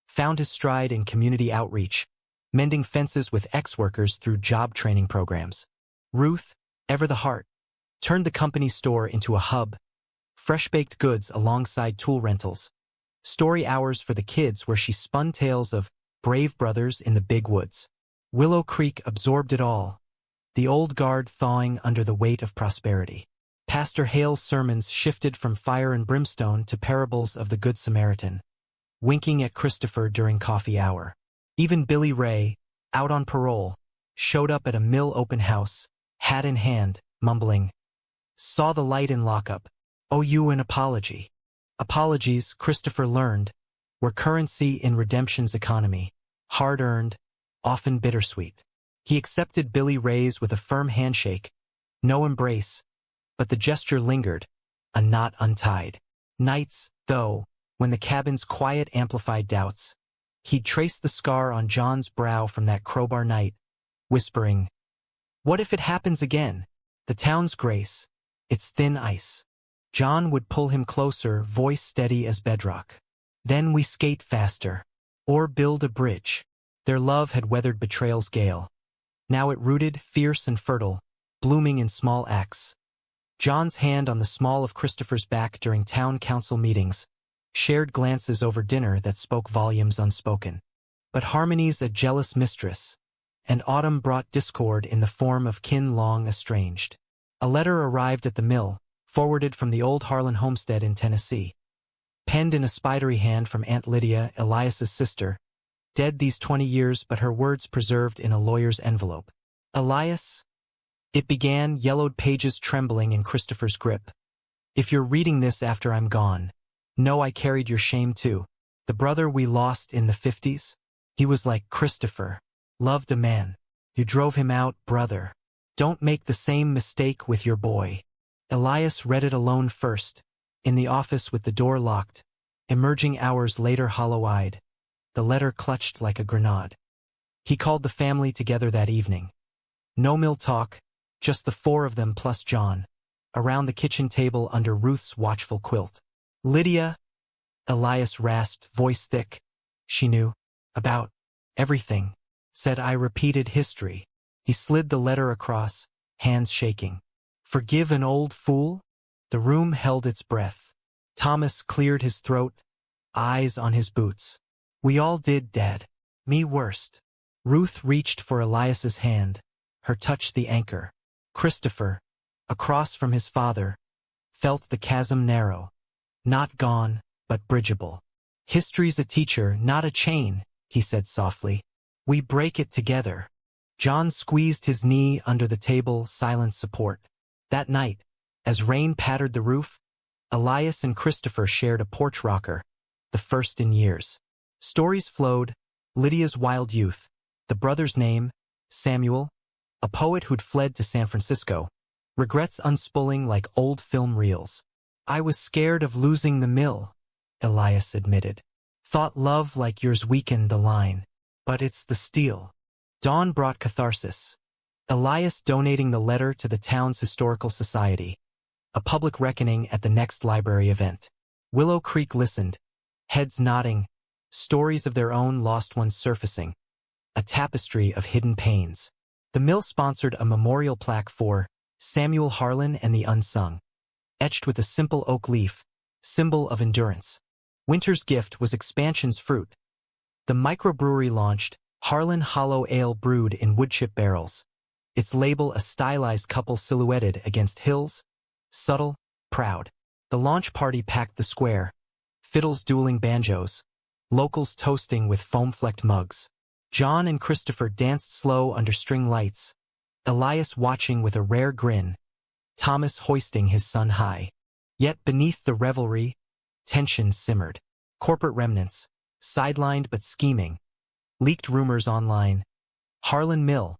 found his stride in community outreach, mending fences with ex-workers through job training programs. Ruth, ever the heart, turned the company store into a hub, fresh-baked goods alongside tool rentals, story hours for the kids where she spun tales of brave brothers in the big woods. Willow Creek absorbed it all, the old guard thawing under the weight of prosperity. Pastor Hale's sermons shifted from fire and brimstone to parables of the Good Samaritan, winking at Christopher during coffee hour. Even Billy Ray, out on parole, showed up at a mill open house, hat in hand, mumbling, "Saw the light in lockup. Owe you an apology." Apologies, Christopher learned, were currency in redemption's economy, hard-earned, often bittersweet. He accepted Billy Ray's with a firm handshake, no embrace, but the gesture lingered, a knot untied. Nights, though, when the cabin's quiet amplified doubts, he'd trace the scar on John's brow from that crowbar night, whispering, "What if it happens again? The town's grace, it's thin ice." John would pull him closer, voice steady as bedrock. "Then we skate faster. Or build a bridge." Their love had weathered betrayal's gale. Now it rooted, fierce and fertile, blooming in small acts. John's hand on the small of Christopher's back during town council meetings, shared glances over dinner that spoke volumes unspoken. But harmony's a jealous mistress, and autumn brought discord in the form of kin long estranged. A letter arrived at the mill, forwarded from the old Harlan homestead in Tennessee. Penned in a spidery hand from Aunt Lydia, Elias's sister, dead these 20 years but her words preserved in a lawyer's envelope. "Elias," it began, yellowed pages trembling in Christopher's grip. "If you're reading this after I'm gone, know I carried your shame too. The brother we lost in the 50s? He was like Christopher. Loved a man. You drove him out, brother. Don't make the same mistake with your boy." Elias read it alone first, in the office with the door locked, emerging hours later hollow-eyed, the letter clutched like a grenade. He called the family together that evening. No mill talk, just the four of them plus John, around the kitchen table under Ruth's watchful quilt. "Lydia," Elias rasped, voice thick. She knew. "About everything," said I repeated history. He slid the letter across, hands shaking. "Forgive an old fool?" The room held its breath. Thomas cleared his throat, eyes on his boots. "We all did, Dad. Me worst." Ruth reached for Elias's hand, her touch the anchor. Christopher, across from his father, felt the chasm narrow. Not gone, but bridgeable. "History's a teacher, not a chain," he said softly. "We break it together." John squeezed his knee under the table, silent support. That night, as rain pattered the roof, Elias and Christopher shared a porch rocker, the first in years. Stories flowed, Lydia's wild youth, the The brother's name, Samuel, a poet who'd fled to San Francisco, regrets unspooling like old film reels. I was scared of losing the mill, Elias admitted. Thought love like yours weakened the line. But it's the steel. Dawn brought catharsis. Elias donating the letter to the town's historical society. A public reckoning at the next library event. Willow Creek listened, heads nodding, stories of their own lost ones surfacing. A tapestry of hidden pains. The mill sponsored a memorial plaque for Samuel Harlan and the Unsung, etched with a simple oak leaf, symbol of endurance. Winter's gift was expansion's fruit. The microbrewery launched, Harlan Hollow Ale brewed in woodchip barrels. Its label a stylized couple silhouetted against hills, subtle, proud. The launch party packed the square, fiddles dueling banjos, locals toasting with foam-flecked mugs. John and Christopher danced slow under string lights, Elias watching with a rare grin, Thomas hoisting his son high. Yet beneath the revelry, tension simmered. Corporate remnants, sidelined but scheming. Leaked rumors online. Harlan Mill,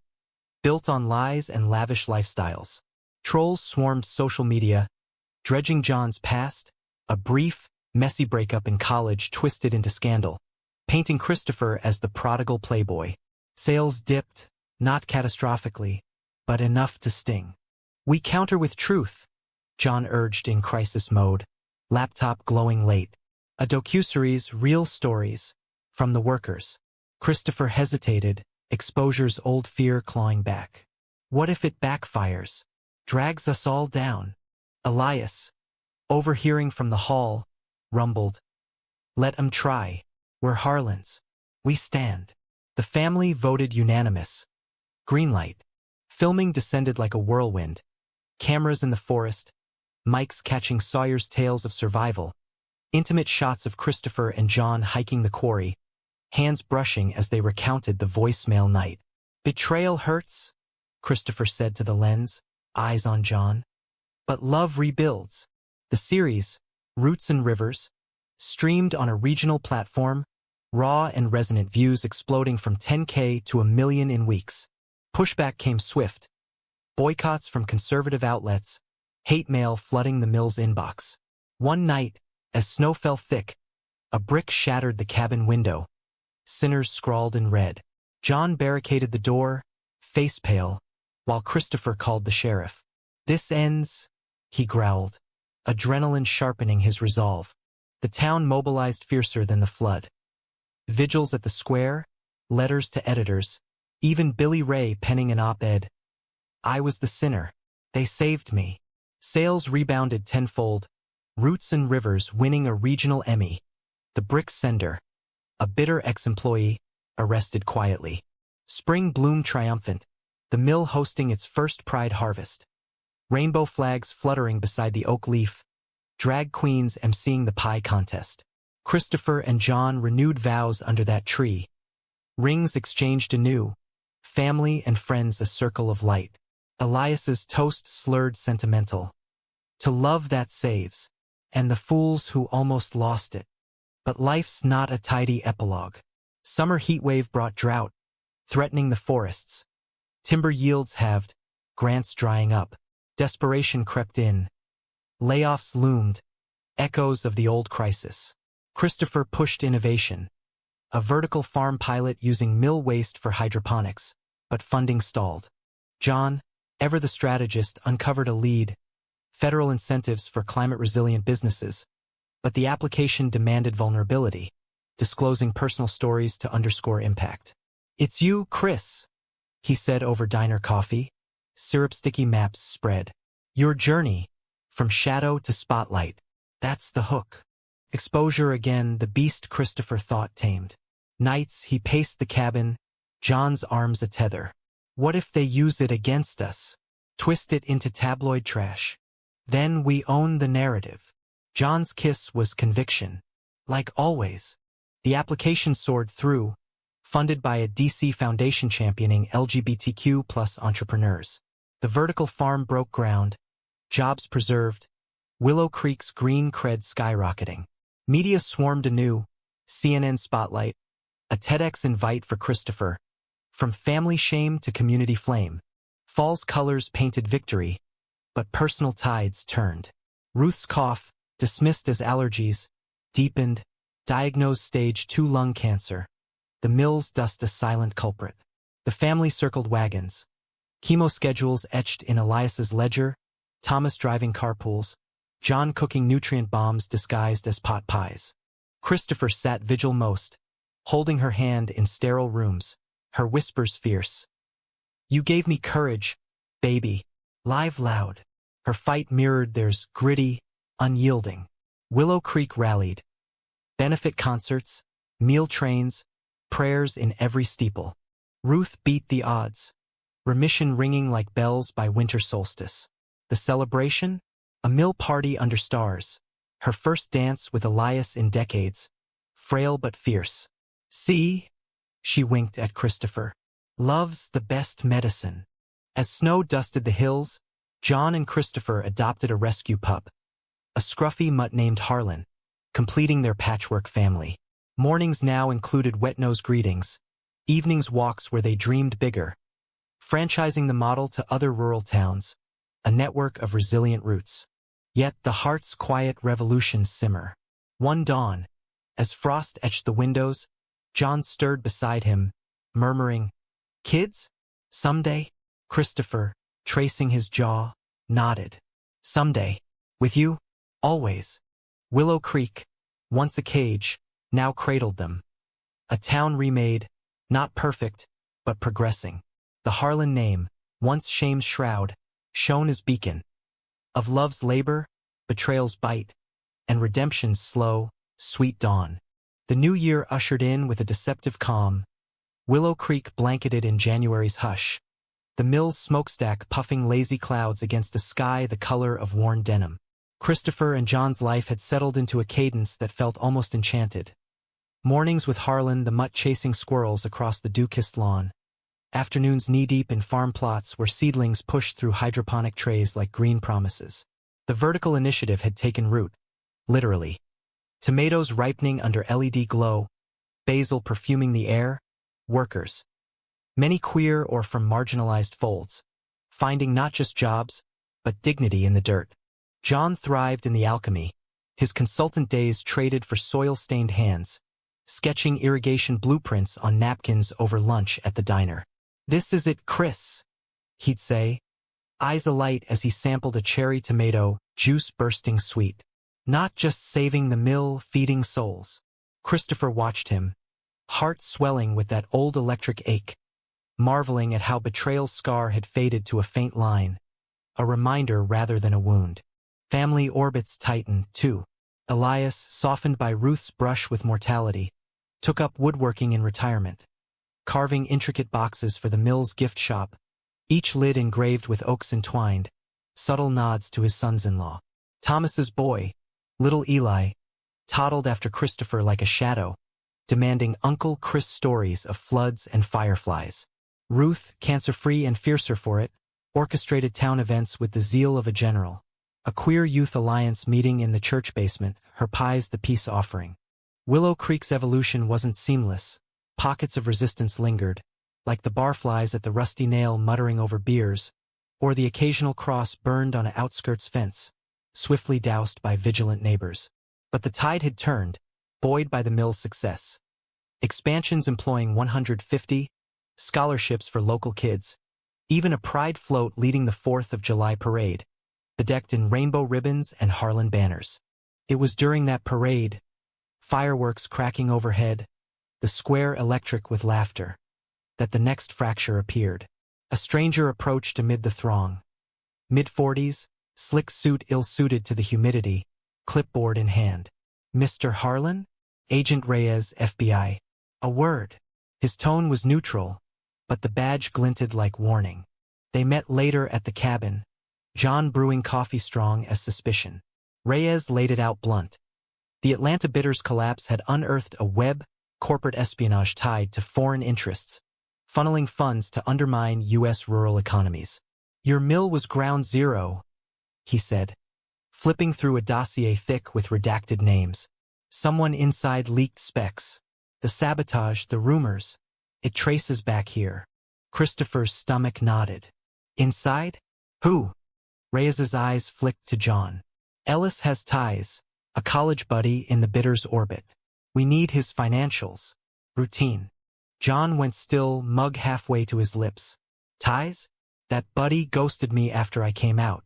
built on lies and lavish lifestyles. Trolls swarmed social media, dredging John's past, a brief, messy breakup in college twisted into scandal, painting Christopher as the prodigal playboy. Sales dipped, not catastrophically, but enough to sting. We counter with truth, John urged in crisis mode, laptop glowing late. A docuseries, real stories, from the workers. Christopher hesitated, exposure's old fear clawing back. What if it backfires? Drags us all down. Elias, overhearing from the hall, rumbled. Let 'em try. We're Harlans. We stand. The family voted unanimous. Greenlight. Filming descended like a whirlwind. Cameras in the forest. Mics catching Sawyer's tales of survival. Intimate shots of Christopher and John hiking the quarry. Hands brushing as they recounted the voicemail night. Betrayal hurts, Christopher said to the lens, eyes on John. But love rebuilds. The series, Roots and Rivers, streamed on a regional platform, raw and resonant views exploding from 10K to 1 million in weeks. Pushback came swift. Boycotts from conservative outlets, hate mail flooding the mill's inbox. One night, as snow fell thick, a brick shattered the cabin window. Sinners scrawled in red. John barricaded the door, face pale, while Christopher called the sheriff. This ends, he growled, adrenaline sharpening his resolve. The town mobilized fiercer than the flood. Vigils at the square, letters to editors, even Billy Ray penning an op-ed. I was the sinner. They saved me. Sales rebounded tenfold, Roots and Rivers winning a regional Emmy. The brick sender, a bitter ex-employee, arrested quietly. Spring bloomed triumphant, the mill hosting its first Pride harvest. Rainbow flags fluttering beside the oak leaf, drag queens emceeing the pie contest. Christopher and John renewed vows under that tree. Rings exchanged anew, family and friends a circle of light. Elias's toast slurred sentimental. To love that saves, and the fools who almost lost it. But life's not a tidy epilogue. Summer heatwave brought drought, threatening the forests. Timber yields halved, grants drying up. Desperation crept in. Layoffs loomed, echoes of the old crisis. Christopher pushed innovation. A vertical farm pilot using mill waste for hydroponics, but funding stalled. John, ever the strategist, uncovered a lead. Federal incentives for climate-resilient businesses, but the application demanded vulnerability, disclosing personal stories to underscore impact. It's you, Chris, he said over diner coffee. Syrup-sticky maps spread. Your journey, from shadow to spotlight, that's the hook. Exposure again, the beast Christopher thought tamed. Nights he paced the cabin, John's arms a tether. What if they use it against us? Twist it into tabloid trash. Then we own the narrative. John's kiss was conviction. Like always, the application soared through, funded by a DC foundation championing LGBTQ+ entrepreneurs. The vertical farm broke ground, jobs preserved, Willow Creek's green cred skyrocketing. Media swarmed anew, CNN spotlight, a TEDx invite for Christopher, From family shame to community flame. Fall's colors painted victory, but personal tides turned. Ruth's cough, dismissed as allergies, deepened, diagnosed stage 2 lung cancer. The mill's dust a silent culprit. The family circled wagons. Chemo schedules etched in Elias's ledger, Thomas driving carpools, John cooking nutrient bombs disguised as pot pies. Christopher sat vigil most, holding her hand in sterile rooms, her whispers fierce. You gave me courage, baby. Live loud. Her fight mirrored theirs, gritty, unyielding. Willow Creek rallied. Benefit concerts, meal trains, prayers in every steeple. Ruth beat the odds. Remission ringing like bells by winter solstice. The celebration? A mill party under stars. Her first dance with Elias in decades. Frail but fierce. See? She winked at Christopher. Love's the best medicine. As snow dusted the hills, John and Christopher adopted a rescue pup. A scruffy mutt named Harlan, completing their patchwork family. Mornings now included wet-nose greetings, evenings walks where they dreamed bigger, franchising the model to other rural towns, a network of resilient roots. Yet the heart's quiet revolutions simmer. One dawn, as frost etched the windows, John stirred beside him, murmuring, "Kids? Someday?" Christopher, tracing his jaw, nodded. "Someday. With you? Always." Willow Creek, once a cage, now cradled them. A town remade, not perfect, but progressing. The Harlan name, once shame's shroud, shone as beacon. Of love's labor, betrayal's bite, and redemption's slow, sweet dawn. The new year ushered in with a deceptive calm. Willow Creek blanketed in January's hush. The mill's smokestack puffing lazy clouds against a sky the color of worn denim. Christopher and John's life had settled into a cadence that felt almost enchanted. Mornings with Harlan the mutt chasing squirrels across the dew-kissed lawn. Afternoons knee-deep in farm plots where seedlings pushed through hydroponic trays like green promises. The vertical initiative had taken root, literally. Tomatoes ripening under LED glow, basil perfuming the air, workers. Many queer or from marginalized folds, finding not just jobs, but dignity in the dirt. John thrived in the alchemy, his consultant days traded for soil-stained hands, sketching irrigation blueprints on napkins over lunch at the diner. "This is it, Chris," he'd say, eyes alight as he sampled a cherry tomato, juice bursting sweet. Not just saving the mill, feeding souls. Christopher watched him, heart swelling with that old electric ache, marveling at how betrayal's scar had faded to a faint line, a reminder rather than a wound. Family orbits tightened, too. Elias, softened by Ruth's brush with mortality, took up woodworking in retirement, carving intricate boxes for the mill's gift shop, each lid engraved with oaks entwined, subtle nods to his sons-in-law. Thomas's boy, little Eli, toddled after Christopher like a shadow, demanding Uncle Chris stories of floods and fireflies. Ruth, cancer-free and fiercer for it, orchestrated town events with the zeal of a general. A queer youth alliance meeting in the church basement, her pies the peace offering. Willow Creek's evolution wasn't seamless. Pockets of resistance lingered, like the barflies at the Rusty Nail muttering over beers, or the occasional cross burned on an outskirts fence, swiftly doused by vigilant neighbors. But the tide had turned, buoyed by the mill's success. Expansions employing 150, scholarships for local kids, even a pride float leading the 4th of July parade, bedecked in rainbow ribbons and Harlan banners. It was during that parade, fireworks cracking overhead, the square electric with laughter, that the next fracture appeared. A stranger approached amid the throng. Mid-40s, slick suit ill-suited to the humidity, clipboard in hand. "Mr. Harlan?" "Agent Reyes, FBI." A word. His tone was neutral, but the badge glinted like warning. They met later at the cabin, John brewing coffee strong as suspicion. Reyes laid it out blunt. The Atlanta Bitters collapse had unearthed a web, corporate espionage tied to foreign interests, funneling funds to undermine U.S. rural economies. "Your mill was ground zero," he said, flipping through a dossier thick with redacted names. Someone inside leaked specs. The sabotage, the rumors. It traces back here. Christopher's stomach nodded. Inside? Who? Reyes's eyes flicked to John. Ellis has ties. A college buddy in the bidder's orbit. We need his financials. Routine. John went still, mug halfway to his lips. Ties? That buddy ghosted me after I came out.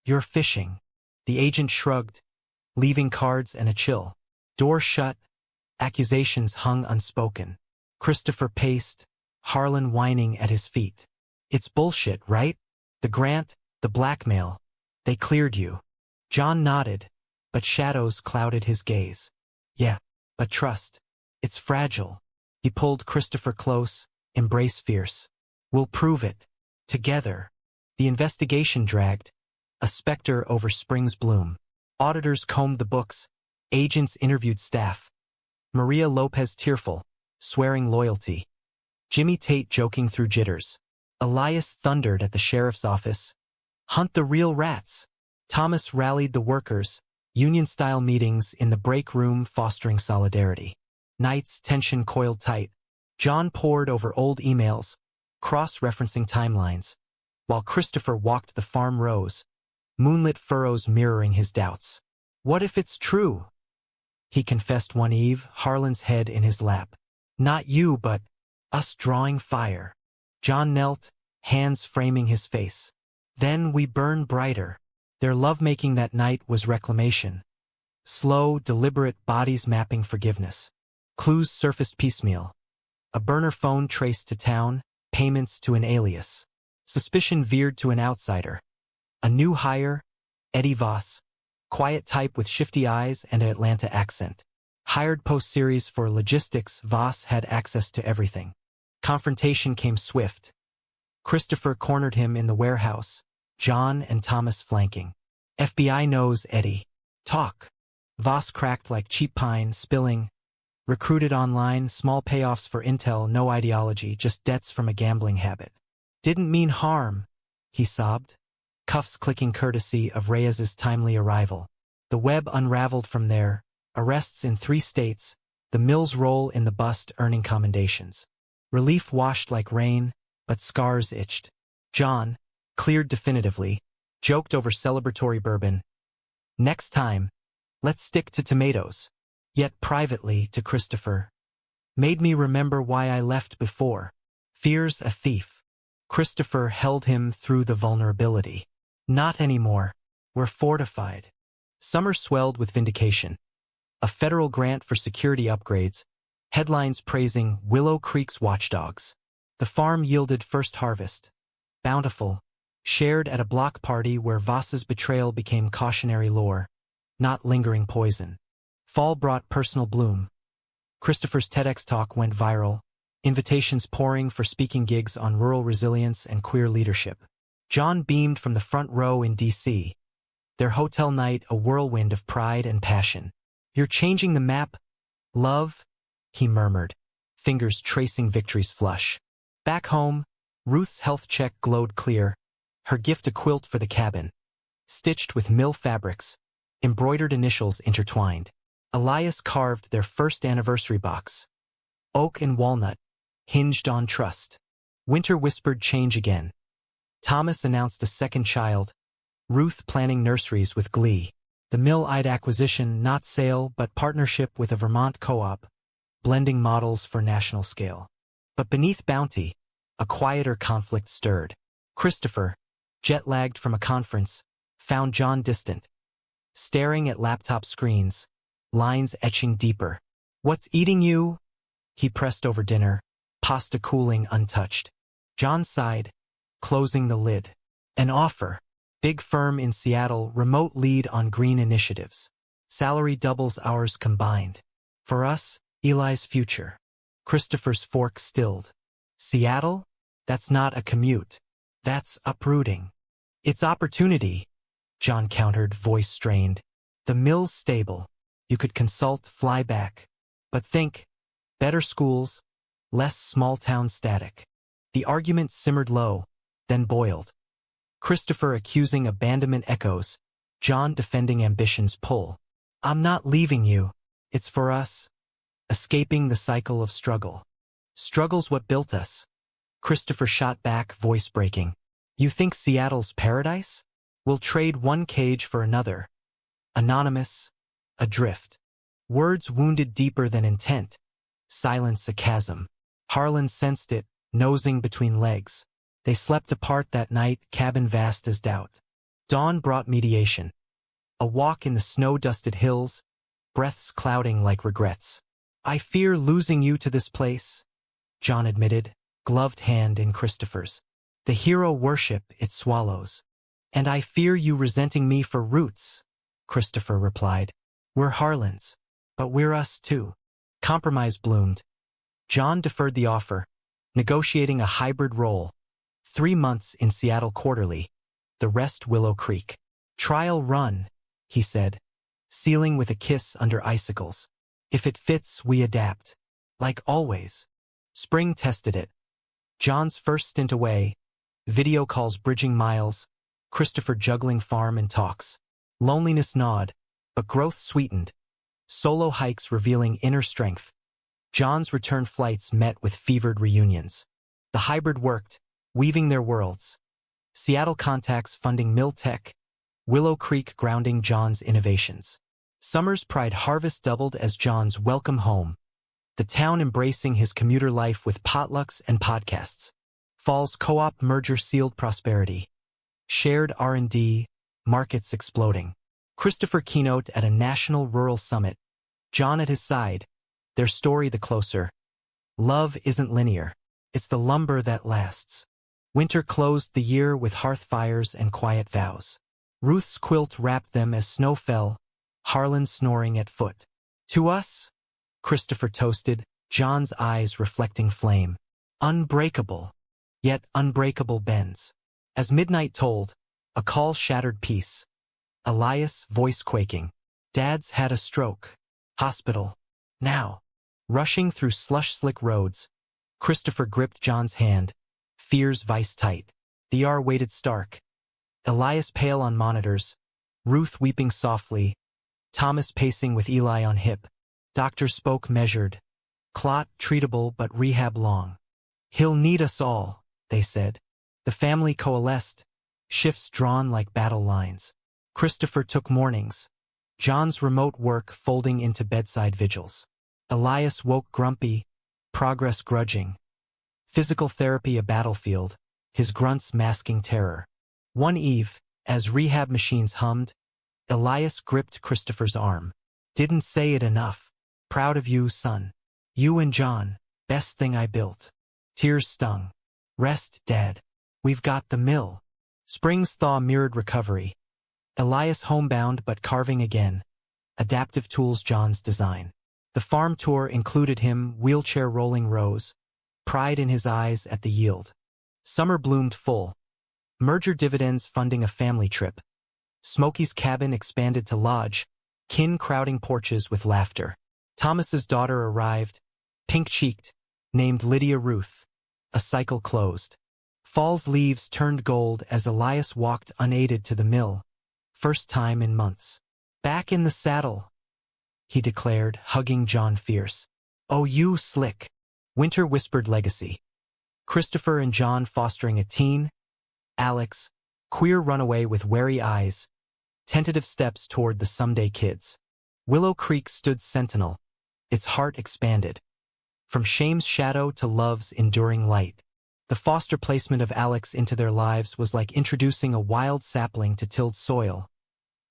You're fishing. The agent shrugged, leaving cards and a chill. Door shut. Accusations hung unspoken. Christopher paced, Harlan whining at his feet. It's bullshit, right? The grant, the blackmail. They cleared you. John nodded, but shadows clouded his gaze. Yeah, but trust. It's fragile. He pulled Christopher close, embrace fierce. We'll prove it. Together. The investigation dragged, a specter over spring's bloom. Auditors combed the books. Agents interviewed staff. Maria Lopez tearful, swearing loyalty. Jimmy Tate joking through jitters. Elias thundered at the sheriff's office. Hunt the real rats. Thomas rallied the workers, union-style meetings in the break room fostering solidarity. Nights, tension coiled tight. John pored over old emails, cross-referencing timelines, while Christopher walked the farm rows, moonlit furrows mirroring his doubts. What if it's true? He confessed one eve, Harlan's head in his lap. Not you, but us drawing fire. John knelt, hands framing his face. Then we burn brighter. Their lovemaking that night was reclamation. Slow, deliberate bodies mapping forgiveness. Clues surfaced piecemeal. A burner phone traced to town, payments to an alias. Suspicion veered to an outsider. A new hire, Eddie Voss, quiet type with shifty eyes and an Atlanta accent. Hired post-series for logistics, Voss had access to everything. Confrontation came swift. Christopher cornered him in the warehouse, John and Thomas flanking. FBI knows Eddie. Talk. Voss cracked like cheap pine, spilling. Recruited online, small payoffs for intel, no ideology, just debts from a gambling habit. Didn't mean harm, he sobbed. Cuffs clicking courtesy of Reyes's timely arrival. The web unraveled from there, arrests in 3 states, the Mills role in the bust earning commendations. Relief washed like rain, but scars itched. John, cleared definitively, joked over celebratory bourbon. Next time, let's stick to tomatoes. Yet privately to Christopher. Made me remember why I left before. Fear's a thief. Christopher held him through the vulnerability. Not anymore. We're fortified. Summer swelled with vindication. A federal grant for security upgrades. Headlines praising Willow Creek's watchdogs. The farm yielded first harvest. Bountiful. Shared at a block party where Voss's betrayal became cautionary lore. Not lingering poison. Fall brought personal bloom. Christopher's TEDx talk went viral. Invitations pouring for speaking gigs on rural resilience and queer leadership. John beamed from the front row in D.C. Their hotel night a whirlwind of pride and passion. You're changing the map, love, he murmured, fingers tracing victory's flush. Back home, Ruth's health check glowed clear, her gift a quilt for the cabin. Stitched with mill fabrics, embroidered initials intertwined. Elias carved their first anniversary box. Oak and walnut, hinged on trust. Winter whispered change again. Thomas announced a second child. Ruth planning nurseries with glee. The mill-eyed acquisition, not sale, but partnership with a Vermont co-op, blending models for national scale. But beneath bounty, a quieter conflict stirred. Christopher, jet-lagged from a conference, found John distant. Staring at laptop screens, lines etching deeper. What's eating you? He pressed over dinner, pasta cooling untouched. John sighed, closing the lid. An offer. Big firm in Seattle, remote lead on green initiatives. Salary doubles ours combined. For us, Eli's future. Christopher's fork stilled. Seattle? That's not a commute. That's uprooting. It's opportunity, John countered, voice strained. The mill's stable. You could consult, fly back. But think, better schools, less small-town static. The argument simmered low, then boiled. Christopher accusing abandonment echoes, John defending ambition's pull. I'm not leaving you. It's for us. Escaping the cycle of struggle. Struggle's what built us. Christopher shot back, voice breaking. You think Seattle's paradise? We'll trade one cage for another. Anonymous. Adrift. Words wounded deeper than intent. Silence a chasm. Harlan sensed it, nosing between legs. They slept apart that night, cabin vast as doubt. Dawn brought mediation. A walk in the snow-dusted hills, breaths clouding like regrets. I fear losing you to this place, John admitted, gloved hand in Christopher's. The hero worship it swallows. And I fear you resenting me for roots, Christopher replied. We're Harlan's, but we're us too. Compromise bloomed. John deferred the offer, negotiating a hybrid role. 3 months in Seattle quarterly, the rest Willow Creek. Trial run, he said, sealing with a kiss under icicles. If it fits, we adapt. Like always. Spring tested it. John's first stint away, video calls bridging miles, Christopher juggling farm and talks. Loneliness gnawed, but growth sweetened. Solo hikes revealing inner strength. John's return flights met with fevered reunions. The hybrid worked, weaving their worlds. Seattle contacts funding mill tech, Willow Creek grounding John's innovations. Summer's pride harvest doubled as John's welcome home. The town embracing his commuter life with potlucks and podcasts. Fall's co-op merger sealed prosperity. Shared R&D, markets exploding. Christopher keynote at a national rural summit. John at his side, their story the closer. Love isn't linear. It's the lumber that lasts. Winter closed the year with hearth fires and quiet vows. Ruth's quilt wrapped them as snow fell, Harlan snoring at foot. To us, Christopher toasted, John's eyes reflecting flame. Unbreakable, yet unbreakable bends. As midnight tolled, a call shattered peace. Elias, voice quaking. Dad's had a stroke. Hospital. Now. Rushing through slush-slick roads, Christopher gripped John's hand, fears vice tight. The ER waited stark. Elias pale on monitors, Ruth weeping softly, Thomas pacing with Eli on hip. Doctor spoke measured. Clot treatable but rehab long. He'll need us all, they said. The family coalesced, shifts drawn like battle lines. Christopher took mornings. John's remote work folding into bedside vigils. Elias woke grumpy, progress grudging. Physical therapy a battlefield, his grunts masking terror. One eve, as rehab machines hummed, Elias gripped Christopher's arm. Didn't say it enough. Proud of you, son. You and John, best thing I built. Tears stung. Rest, Dad. We've got the mill. Spring's thaw mirrored recovery. Elias homebound but carving again. Adaptive tools John's design. The farm tour included him, wheelchair rolling rows. Pride in his eyes at the yield. Summer bloomed full. Merger dividends funding a family trip. Smokey's cabin expanded to lodge, kin crowding porches with laughter. Thomas's daughter arrived, pink-cheeked, named Lydia Ruth. A cycle closed. Fall's leaves turned gold as Elias walked unaided to the mill. First time in months. Back in the saddle, he declared, hugging John fierce. Oh, you slick. Winter whispered legacy. Christopher and John fostering a teen. Alex, queer runaway with wary eyes. Tentative steps toward the someday kids. Willow Creek stood sentinel. Its heart expanded. From shame's shadow to love's enduring light. The foster placement of Alex into their lives was like introducing a wild sapling to tilled soil.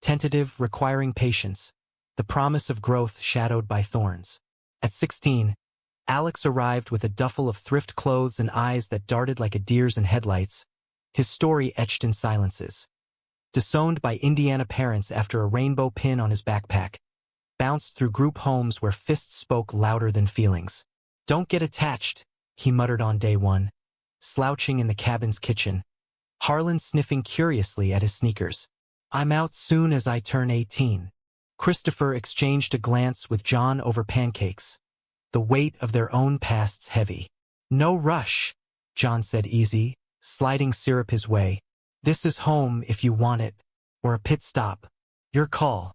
Tentative, requiring patience. The promise of growth shadowed by thorns. At 16, Alex arrived with a duffel of thrift clothes and eyes that darted like a deer's in headlights, his story etched in silences. Disowned by Indiana parents after a rainbow pin on his backpack. Bounced through group homes where fists spoke louder than feelings. Don't get attached, he muttered on day one, slouching in the cabin's kitchen. Harlan sniffing curiously at his sneakers. I'm out soon as I turn 18. Christopher exchanged a glance with John over pancakes. The weight of their own pasts heavy. No rush, John said easy, sliding syrup his way. This is home if you want it. Or a pit stop. Your call.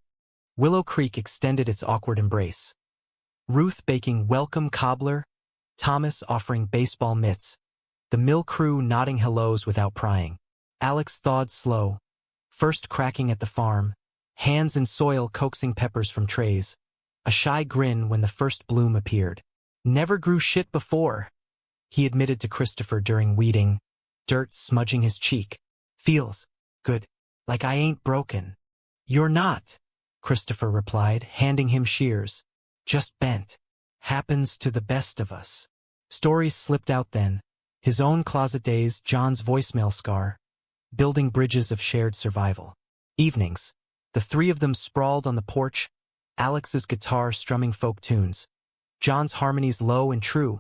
Willow Creek extended its awkward embrace. Ruth baking welcome cobbler, Thomas offering baseball mitts, the mill crew nodding hellos without prying. Alex thawed slow, first cracking at the farm, hands in soil coaxing peppers from trays, a shy grin when the first bloom appeared. Never grew shit before, he admitted to Christopher during weeding, dirt smudging his cheek. Feels good, like I ain't broken. You're not, Christopher replied, handing him shears. Just bent. Happens to the best of us. Stories slipped out then. His own closet days, John's voicemail scar, building bridges of shared survival. Evenings. The three of them sprawled on the porch, Alex's guitar strumming folk tunes, John's harmonies low and true,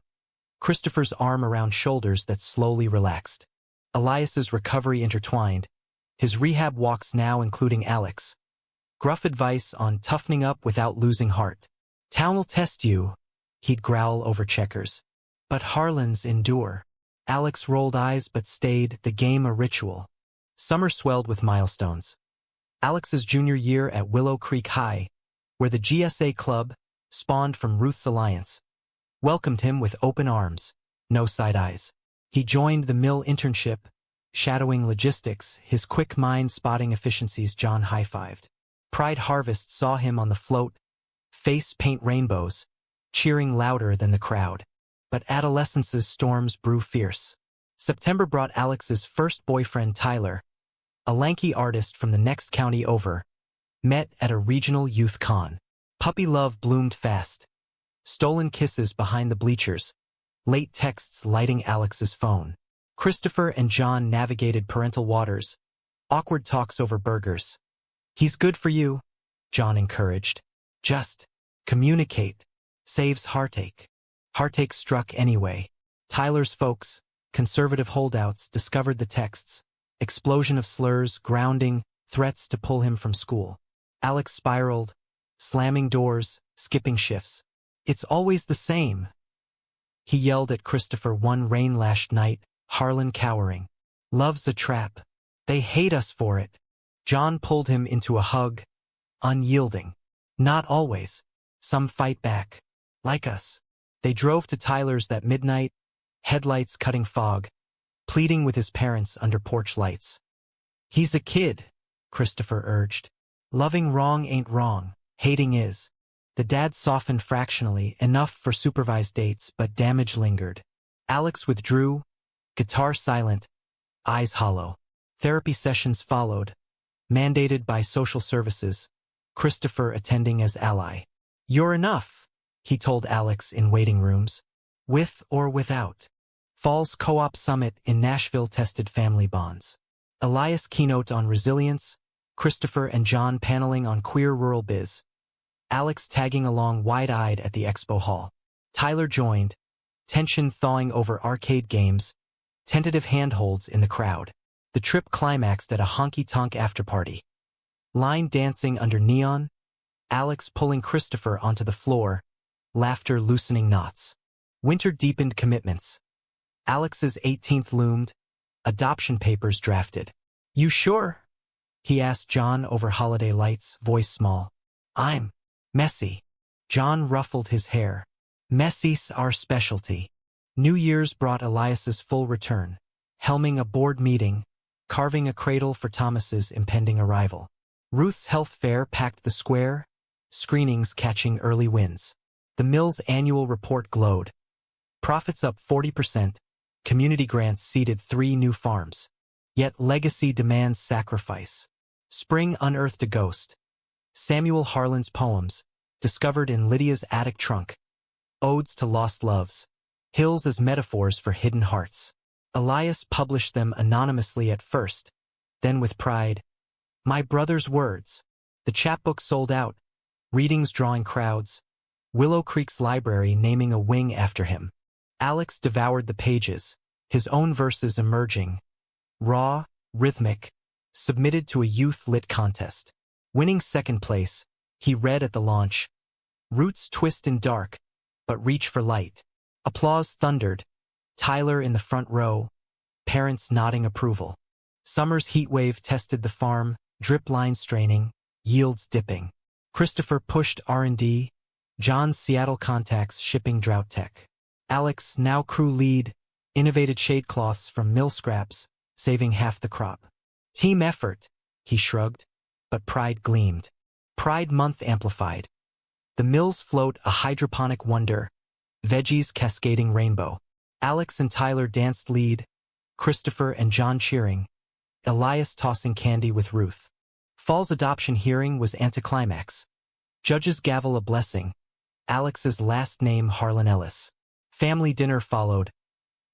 Christopher's arm around shoulders that slowly relaxed. Elias's recovery intertwined, his rehab walks now including Alex. Gruff advice on toughening up without losing heart. Town'll test you, he'd growl over checkers. But Harlan's endure. Alex rolled eyes but stayed, the game a ritual. Summer swelled with milestones. Alex's junior year at Willow Creek High, where the GSA club, spawned from Ruth's alliance, welcomed him with open arms, no side eyes. He joined the mill internship, shadowing logistics, his quick mind spotting efficiencies. John high-fived. Pride Harvest saw him on the float, face paint rainbows, cheering louder than the crowd. But adolescence's storms brew fierce. September brought Alex's first boyfriend Tyler, a lanky artist from the next county over, met at a regional youth con. Puppy love bloomed fast. Stolen kisses behind the bleachers, late texts lighting Alex's phone. Christopher and John navigated parental waters, awkward talks over burgers. He's good for you, John encouraged. Just communicate. Saves heartache. Heartache struck anyway. Tyler's folks, conservative holdouts, discovered the texts. Explosion of slurs, grounding, threats to pull him from school. Alex spiraled, slamming doors, skipping shifts. It's always the same. He yelled at Christopher one rain-lashed night, Harlan cowering. Love's a trap. They hate us for it. John pulled him into a hug, unyielding. Not always. Some fight back. Like us. They drove to Tyler's that midnight, headlights cutting fog, pleading with his parents under porch lights. He's a kid, Christopher urged. Loving wrong ain't wrong, hating is. The dad softened fractionally, enough for supervised dates, but damage lingered. Alex withdrew, guitar silent, eyes hollow. Therapy sessions followed, mandated by social services, Christopher attending as ally. You're enough, he told Alex in waiting rooms. With or without. Fall's Co-op Summit in Nashville tested family bonds. Elias keynote on resilience, Christopher and John paneling on queer rural biz. Alex tagging along wide-eyed at the expo hall. Tyler joined, tension thawing over arcade games, tentative handholds in the crowd. The trip climaxed at a honky-tonk afterparty. Line dancing under neon, Alex pulling Christopher onto the floor, laughter loosening knots. Winter deepened commitments. Alex's 18th loomed, adoption papers drafted. You sure? He asked John over holiday lights, voice small. I'm messy. John ruffled his hair. Messy's our specialty. New Year's brought Elias's full return, helming a board meeting, carving a cradle for Thomas's impending arrival. Ruth's health fair packed the square, screenings catching early wins. The mill's annual report glowed. Profits up 40%, community grants seeded 3 new farms. Yet legacy demands sacrifice. Spring unearthed a ghost. Samuel Harlan's poems, discovered in Lydia's attic trunk. Odes to lost loves. Hills as metaphors for hidden hearts. Elias published them anonymously at first, then with pride. My brother's words. The chapbook sold out, readings drawing crowds. Willow Creek's library naming a wing after him. Alex devoured the pages, his own verses emerging. Raw, rhythmic, submitted to a youth lit contest. Winning second place, he read at the launch. Roots twist in dark, but reach for light. Applause thundered. Tyler in the front row, parents nodding approval. Summer's heatwave tested the farm, drip lines straining, yields dipping. Christopher pushed R&D, John's Seattle contacts shipping drought tech. Alex, now crew lead, innovated shade cloths from mill scraps, saving half the crop. Team effort, he shrugged, but pride gleamed. Pride Month amplified. The mills float a hydroponic wonder, veggies cascading rainbow. Alex and Tyler danced lead, Christopher and John cheering, Elias tossing candy with Ruth. Fall's adoption hearing was anticlimax. Judges gavel a blessing, Alex's last name Harlan Ellis. Family dinner followed,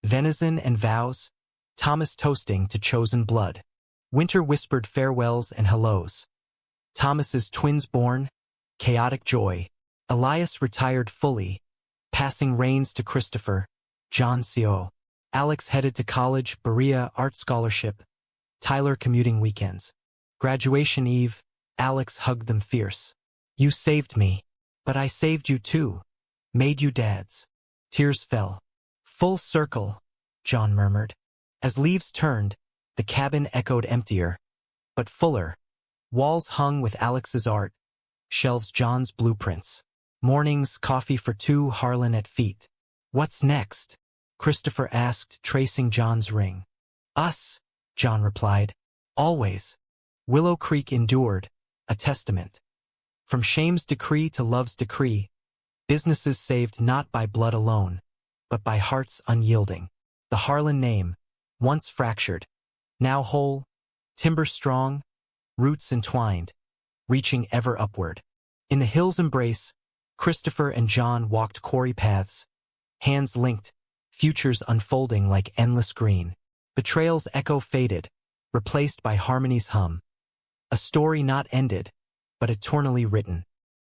venison and vows, Thomas toasting to chosen blood. Winter whispered farewells and hellos. Thomas's twins born, chaotic joy. Elias retired fully, passing reins to Christopher, John CO. Alex headed to college, Berea art scholarship, Tyler commuting weekends. Graduation eve, Alex hugged them fierce. You saved me, but I saved you too. Made you dads. Tears fell. Full circle, John murmured. As leaves turned, the cabin echoed emptier, but fuller. Walls hung with Alex's art, shelves John's blueprints. Mornings, coffee for two, Harlan at feet. What's next? Christopher asked, tracing John's ring. Us, John replied. Always. Willow Creek endured, a testament. From shame's decree to love's decree, businesses saved not by blood alone, but by hearts unyielding. The Harlan name, once fractured, now whole, timber strong, roots entwined, reaching ever upward. In the hill's embrace, Christopher and John walked quarry paths, hands linked, futures unfolding like endless green. Betrayal's echo faded, replaced by harmony's hum. A story not ended, but eternally written.